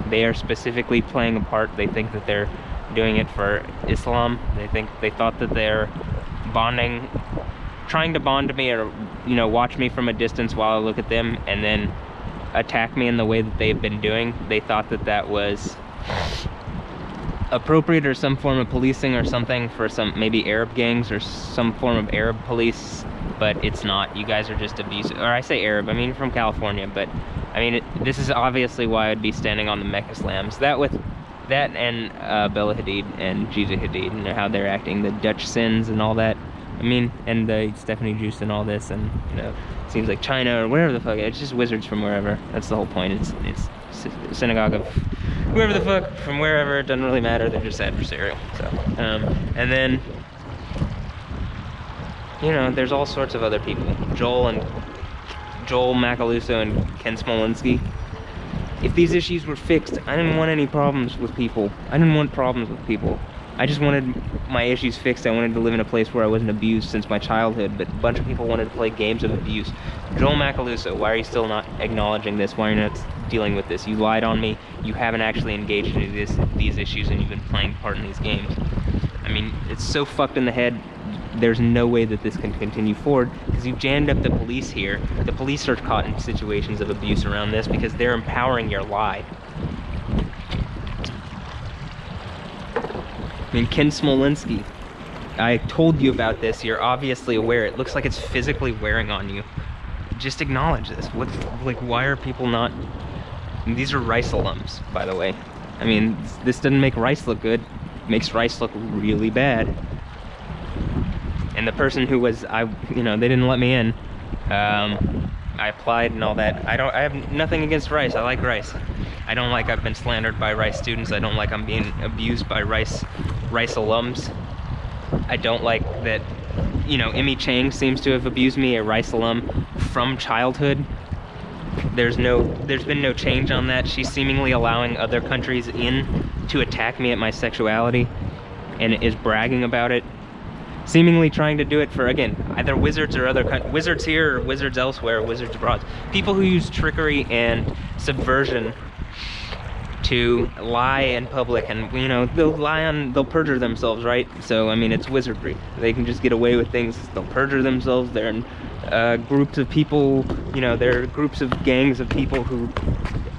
They are specifically playing a part. They think that they're doing it for Islam. They thought that they're bonding, trying to bond me, or, you know, watch me from a distance while I look at them and then attack me in the way that they've been doing. They thought that that was appropriate, or some form of policing or something for some maybe Arab gangs or some form of Arab police, but it's not. You guys are just abusive. Or I say Arab, I mean from California, but I mean this is obviously why I'd be standing on the Mecca slams. That with that and Bella Hadid and Gigi Hadid and how they're acting, the Dutch sins and all that. I mean, and Stephanie Juice and all this, and you know, seems like China or wherever the fuck. It's just wizards from wherever. That's the whole point. It's synagogue of whoever the fuck from wherever. It doesn't really matter. They're just adversarial. So, and then you know, there's all sorts of other people. Joel Macaluso and Ken Smolinski. If these issues were fixed, I didn't want any problems with people. I didn't want problems with people. I just wanted my issues fixed. I wanted to live in a place where I wasn't abused since my childhood, but a bunch of people wanted to play games of abuse. Joel Macaluso, why are you still not acknowledging this? Why are you not dealing with this? You lied on me. You haven't actually engaged in these issues, and you've been playing part in these games. I mean, it's so fucked in the head. There's no way that this can continue forward, because you've jammed up the police here. The police are caught in situations of abuse around this because they're empowering your lie. I mean, Ken Smolinski, I told you about this. You're obviously aware. It looks like it's physically wearing on you. Just acknowledge this. Like, why are people not... And these are Rice alums, by the way. I mean, this doesn't make Rice look good. It makes Rice look really bad. And the person who was, you know, they didn't let me in. I applied and all that. I have nothing against Rice. I like Rice. I don't like I've been slandered by Rice students. I don't like I'm being abused by Rice alums. I don't like that, you know, Emmy Chang seems to have abused me, a Rice alum, from childhood. There's been no change on that. She's seemingly allowing other countries in to attack me at my sexuality and is bragging about it. Seemingly trying to do it for, again, either wizards or wizards here or wizards elsewhere, wizards abroad. People who use trickery and subversion to lie in public, and you know, they'll perjure themselves, right? So I mean, it's wizardry. They can just get away with things. They'll perjure themselves. They're in groups of people, you know, they're groups of gangs of people who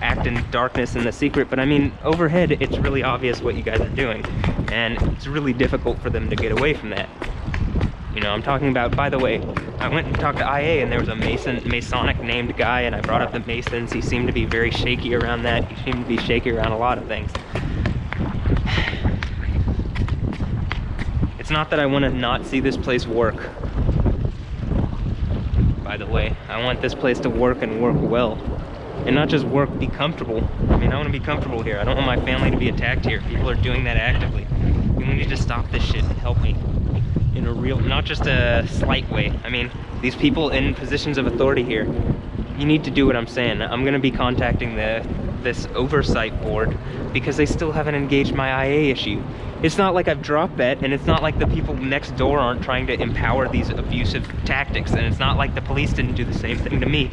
act in darkness and the secret. But I mean, overhead, it's really obvious what you guys are doing, and it's really difficult for them to get away from that. You know, I'm talking about, by the way, I went and talked to IA, and there was a Masonic named guy, and I brought up the Masons. He seemed to be very shaky around that. He seemed to be shaky around a lot of things. It's not that I want to not see this place work. By the way, I want this place to work and work well. And not just work, be comfortable. I mean, I want to be comfortable here. I don't want my family to be attacked here. People are doing that actively. We need to stop this shit and help me. In a real, not just a slight way. I mean, these people in positions of authority here, you need to do what I'm saying. I'm gonna be contacting this oversight board because they still haven't engaged my IA issue. It's not like I've dropped that, and it's not like the people next door aren't trying to empower these abusive tactics, and it's not like the police didn't do the same thing to me,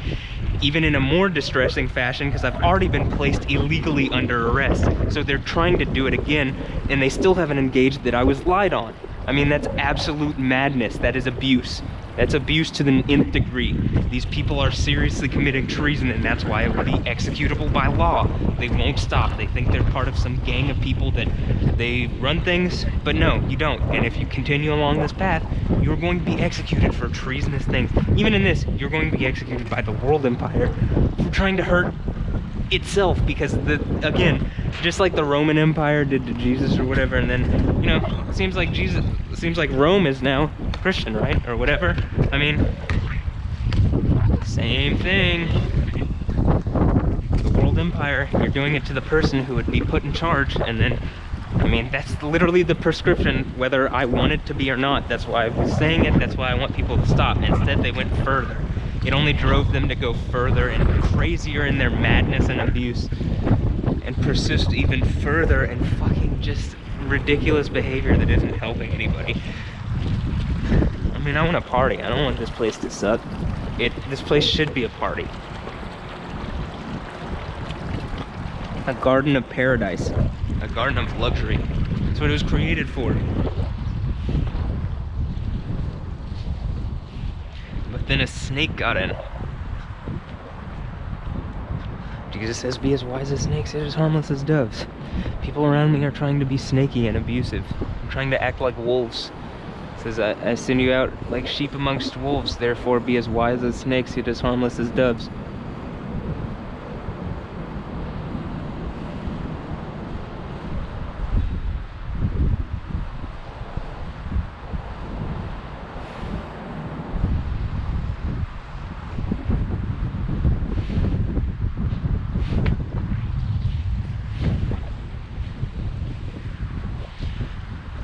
even in a more distressing fashion, because I've already been placed illegally under arrest. So they're trying to do it again, and they still haven't engaged that I was lied on. I mean, that's absolute madness. That is abuse. That's abuse to the nth degree. These people are seriously committing treason, and that's why it will be executable by law. They won't stop. They think they're part of some gang of people that they run things, but no, you don't. And if you continue along this path, you're going to be executed for treasonous things. Even in this, you're going to be executed by the world empire for trying to hurt itself, because again, just like the Roman Empire did to Jesus or whatever, and then, you know, it seems like Rome is now Christian, right? Or whatever. I mean, same thing. The world empire, you're doing it to the person who would be put in charge, and then, I mean, that's literally the prescription, whether I want it to be or not. That's why I was saying it. That's why I want people to stop. Instead, they went further. It only drove them to go further and crazier in their madness and abuse, and persist even further in fucking just ridiculous behavior that isn't helping anybody. I mean, I want a party. I don't want this place to suck. This place should be a party. A garden of paradise. A garden of luxury. That's what it was created for. But then a snake got in. Jesus says, be as wise as snakes, and as harmless as doves. People around me are trying to be snaky and abusive, trying to act like wolves. It says, I send you out like sheep amongst wolves, therefore be as wise as snakes, yet as harmless as doves.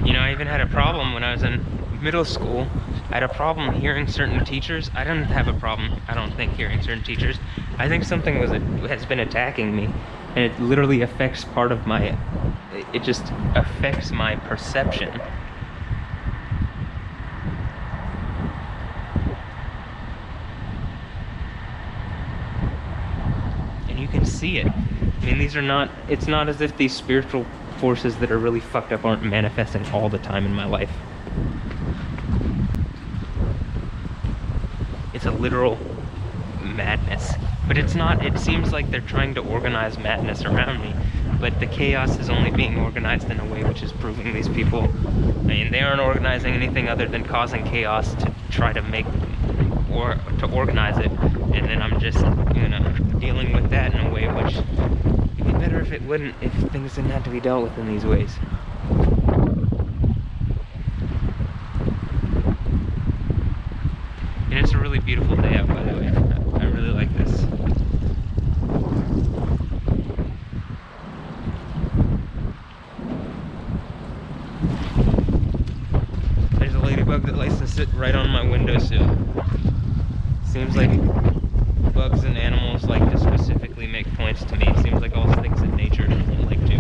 You know, I even had a problem when I was in middle school. I had a problem hearing certain teachers. I didn't have a problem, I don't think, hearing certain teachers. I think something has been attacking me, and it literally affects part of my, it just affects my perception. And you can see it. I mean, these are not, it's not as if these spiritual forces that are really fucked up aren't manifesting all the time in my life. It's a literal madness. But it's not, it seems like they're trying to organize madness around me, but the chaos is only being organized in a way which is proving these people, I mean, they aren't organizing anything other than causing chaos to try to make, or to organize it, and then I'm just, you know, dealing with that in a way which it'd be better if it wouldn't, if things didn't have to be dealt with in these ways. And it's a really beautiful day out, by the way. I really like this. There's a ladybug that likes to sit right on my windowsill. Seems like bugs and animals like to specifically make points to me. Seems like all things in nature like to.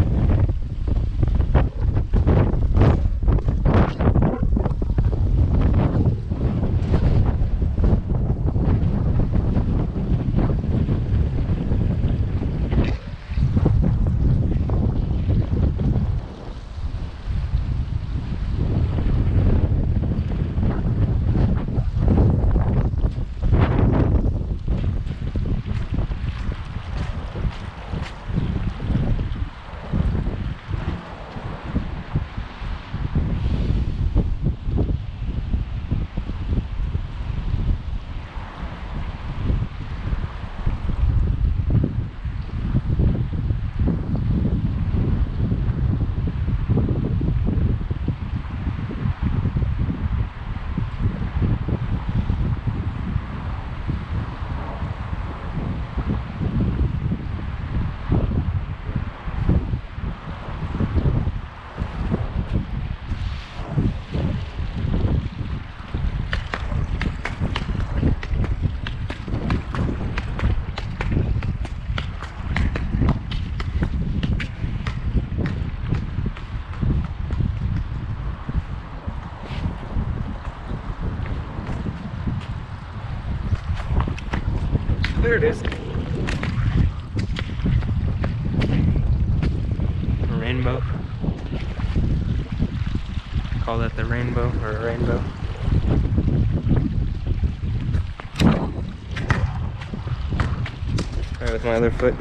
There it is. A rainbow. Call that the rainbow, or a rainbow. Try with my other foot.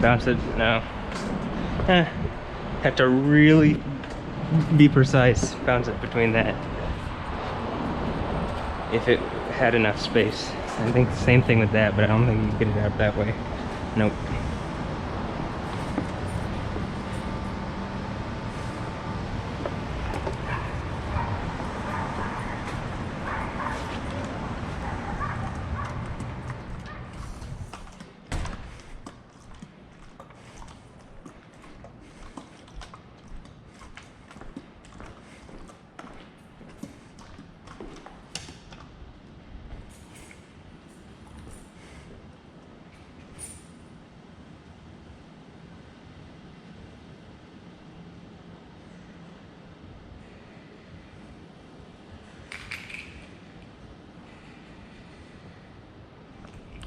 bounce it? No. Have to really be precise, bounce it between that. If it had enough space. I think the same thing with that, but I don't think you can get it out that way. Nope.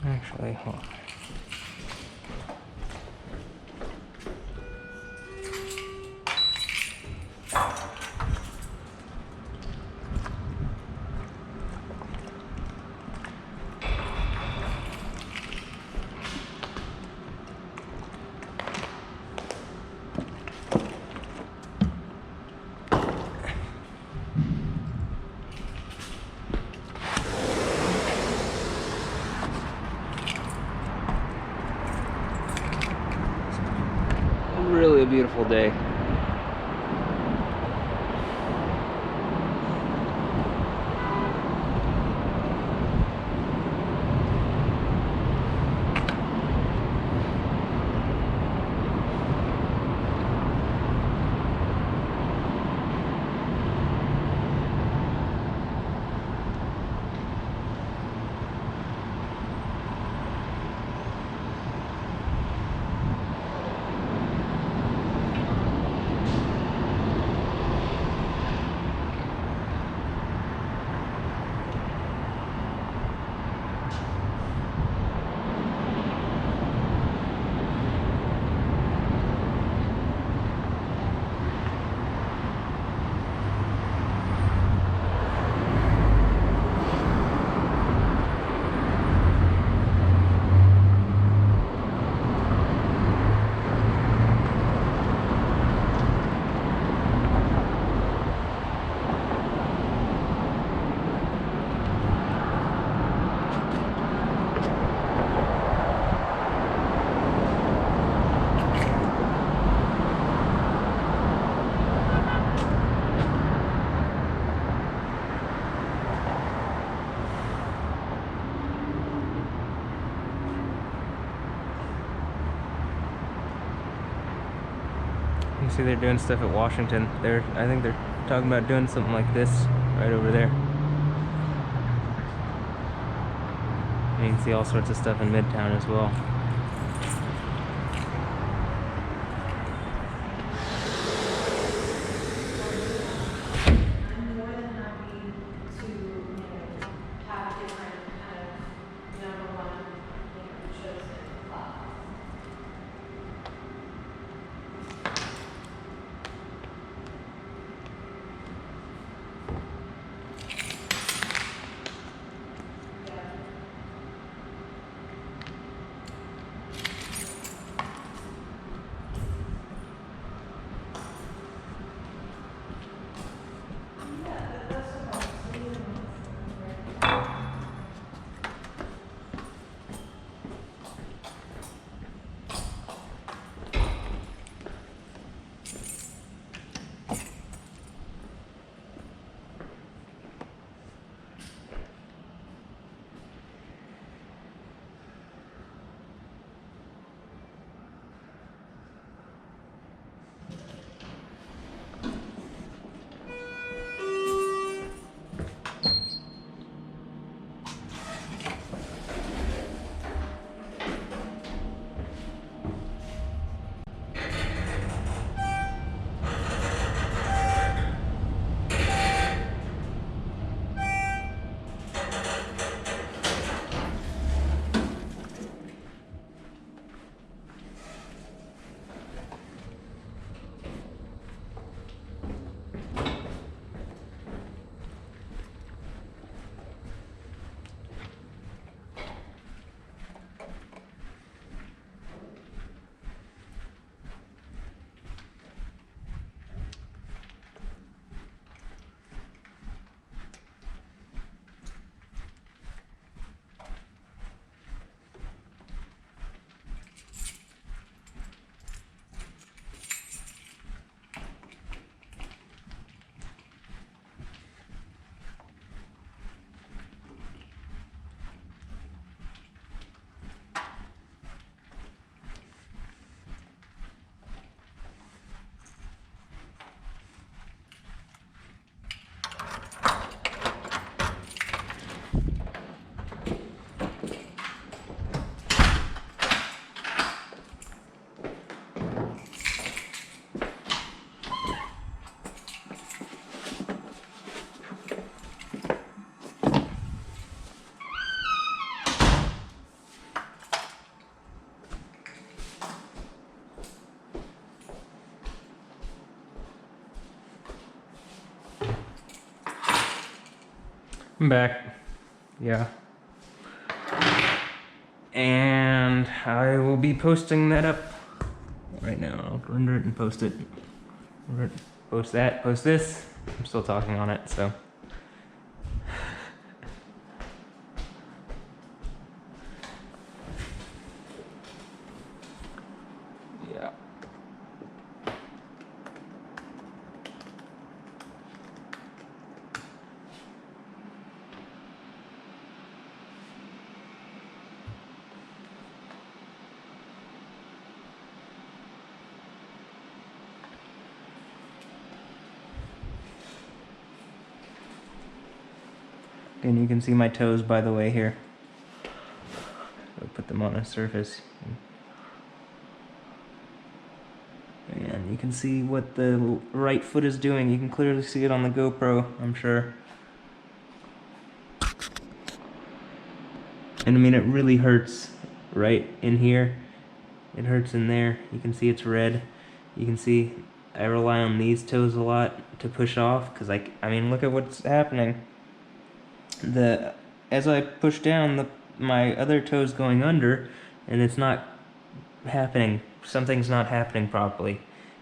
Actually, hold on. Really a beautiful day. You see they're doing stuff at Washington. I think they're talking about doing something like this right over there. And you can see all sorts of stuff in Midtown as well. I'm more than happy to, have different kind of number one, chosen class. I'm back. Yeah. And I will be posting that up right now. I'll render it and post it. Post that, post this. I'm still talking on it, so. Yeah. And you can see my toes, by the way, here. I'll put them on a surface. And you can see what the right foot is doing. You can clearly see it on the GoPro, I'm sure. And I mean, it really hurts right in here. It hurts in there. You can see it's red. You can see I rely on these toes a lot to push off, because I mean, look at what's happening. As I push down, my other toe's going under, and it's not happening. Something's not happening properly.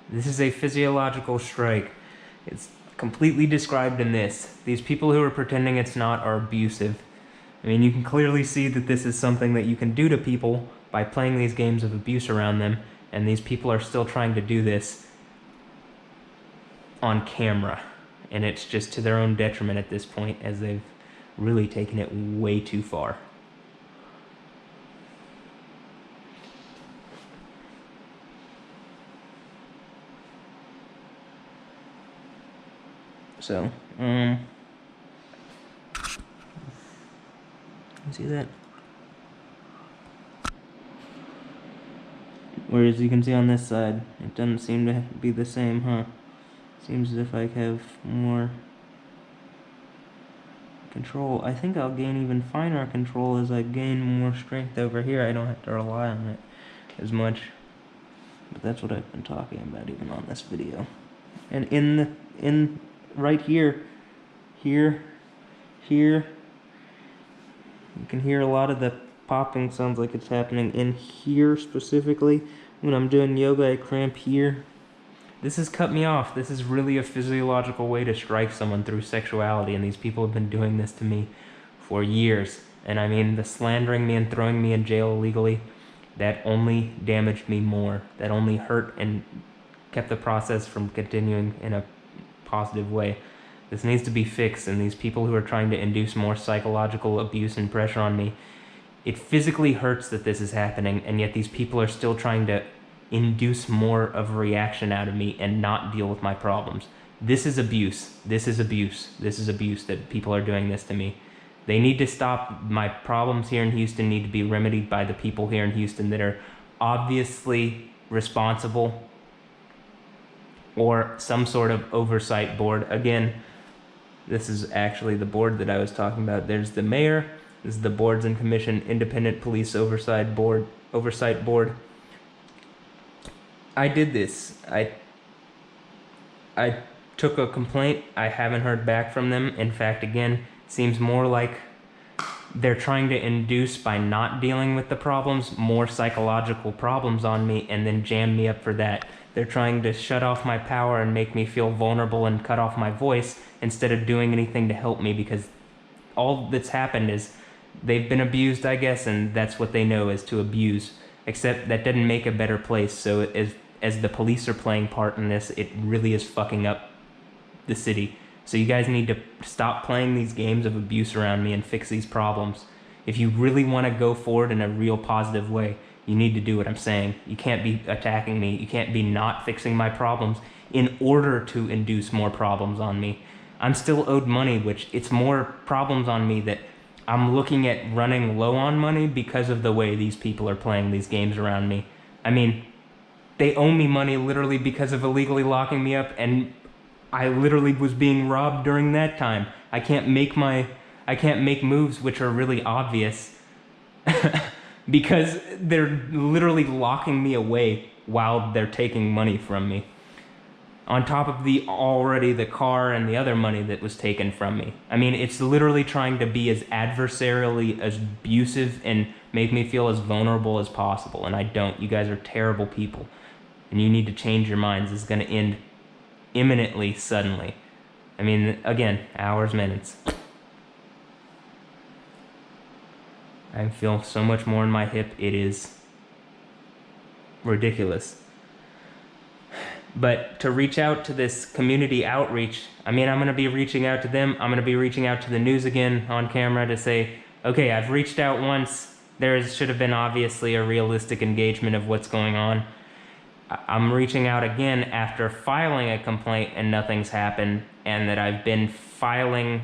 This is a physiological strike. It's completely described in this. These people who are pretending it's not are abusive. I mean, you can clearly see that this is something that you can do to people by playing these games of abuse around them, and these people are still trying to do this on camera. And it's just to their own detriment at this point, as they've really taken it way too far. So, see that? Whereas you can see on this side, it doesn't seem to be the same, huh? Seems as if I have more control. I think I'll gain even finer control as I gain more strength over here. I don't have to rely on it as much. But that's what I've been talking about even on this video. And in right here, here, you can hear a lot of the popping sounds like it's happening in here specifically. When I'm doing yoga, I cramp here. This has cut me off. This is really a physiological way to strike someone through sexuality, and these people have been doing this to me for years. And I mean, the slandering me and throwing me in jail illegally, that only damaged me more. That only hurt and kept the process from continuing in a positive way. This needs to be fixed, and these people who are trying to induce more psychological abuse and pressure on me, it physically hurts that this is happening, and yet these people are still trying to induce more of a reaction out of me and not deal with my problems. This is abuse. This is abuse. This is abuse that people are doing this to me. They need to stop. My problems here in Houston need to be remedied by the people here in Houston that are obviously responsible, or some sort of oversight board. Again, this is actually the board that I was talking about. There's the mayor. This is the Boards and Commission Independent Police Oversight Board. I did this. I took a complaint. I haven't heard back from them. In fact, again, seems more like they're trying to induce, by not dealing with the problems, more psychological problems on me, and then jam me up for that. They're trying to shut off my power and make me feel vulnerable and cut off my voice instead of doing anything to help me, because all that's happened is they've been abused, I guess, and that's what they know is to abuse. Except that didn't make a better place, so as the police are playing part in this, it really is fucking up the city. So you guys need to stop playing these games of abuse around me and fix these problems. If you really want to go forward in a real positive way, you need to do what I'm saying. You can't be attacking me. You can't be not fixing my problems in order to induce more problems on me. I'm still owed money, which it's more problems on me that I'm looking at running low on money because of the way these people are playing these games around me. I mean, they owe me money literally because of illegally locking me up, and I literally was being robbed during that time. I can't make moves which are really obvious because they're literally locking me away while they're taking money from me. On top of the car and the other money that was taken from me. I mean, it's literally trying to be as adversarially, as abusive, and make me feel as vulnerable as possible, and I don't. You guys are terrible people, and you need to change your minds. This is going to end imminently, suddenly. I mean, again, hours, minutes. I feel so much more in my hip, it is ridiculous. But to reach out to this community outreach, I mean, I'm going to be reaching out to them. I'm going to be reaching out to the news again on camera to say, okay, I've reached out once. Should have been obviously a realistic engagement of what's going on. I'm reaching out again after filing a complaint and nothing's happened, and that I've been filming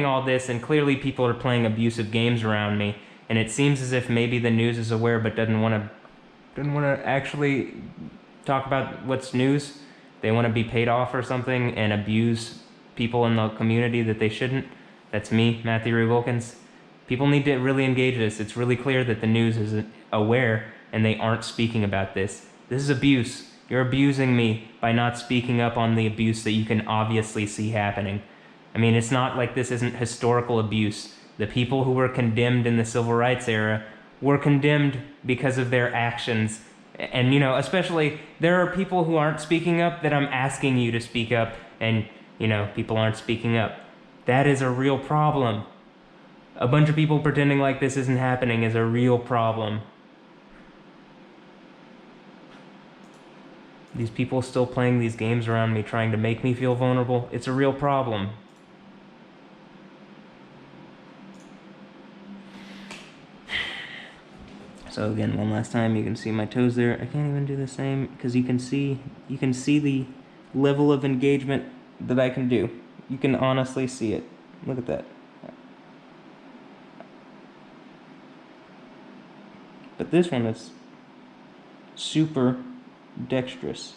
all this, and clearly people are playing abusive games around me. And it seems as if maybe the news is aware but doesn't want to actually talk about what's news. They want to be paid off or something and abuse people in the community that they shouldn't. That's me, Matthew Ray Wilkins. People need to really engage this. It's really clear that the news is aware and they aren't speaking about this. This is abuse. You're abusing me by not speaking up on the abuse that you can obviously see happening. I mean, it's not like this isn't historical abuse. The people who were condemned in the civil rights era were condemned because of their actions. And, you know, especially, there are people who aren't speaking up that I'm asking you to speak up, and, you know, people aren't speaking up. That is a real problem. A bunch of people pretending like this isn't happening is a real problem. These people still playing these games around me, trying to make me feel vulnerable. It's a real problem. So again, one last time, you can see my toes there. I can't even do the same because you can see the level of engagement that I can do. You can honestly see it. Look at that. But this one is super dexterous.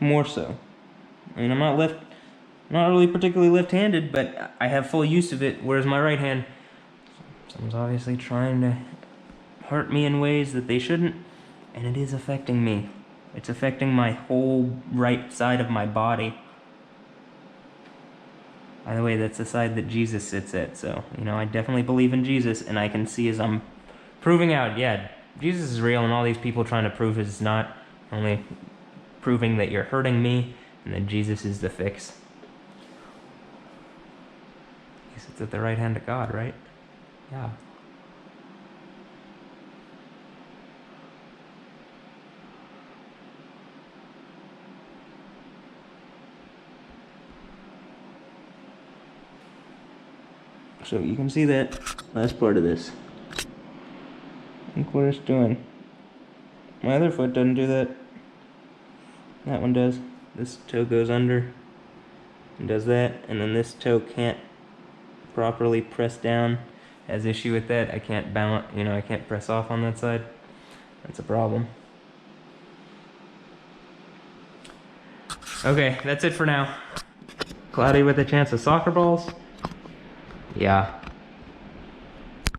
More so. I mean, I'm not really particularly left-handed, but I have full use of it, whereas my right hand, someone's obviously trying to hurt me in ways that they shouldn't, and it is affecting me. It's affecting my whole right side of my body. By the way, that's the side that Jesus sits at, so, you know, I definitely believe in Jesus, and I can see as I'm proving out, yeah, Jesus is real, and all these people trying to prove it's not, only proving that you're hurting me, and that Jesus is the fix. He sits at the right hand of God, right? Yeah. So you can see that last part of this. Look what it's doing. My other foot doesn't do that. That one does. This toe goes under and does that, and then this toe can't properly press down. Has issue with that. I can't balance, you know, I can't press off on that side. That's a problem. Okay, that's it for now. Cloudy with a chance of soccer balls? Yeah.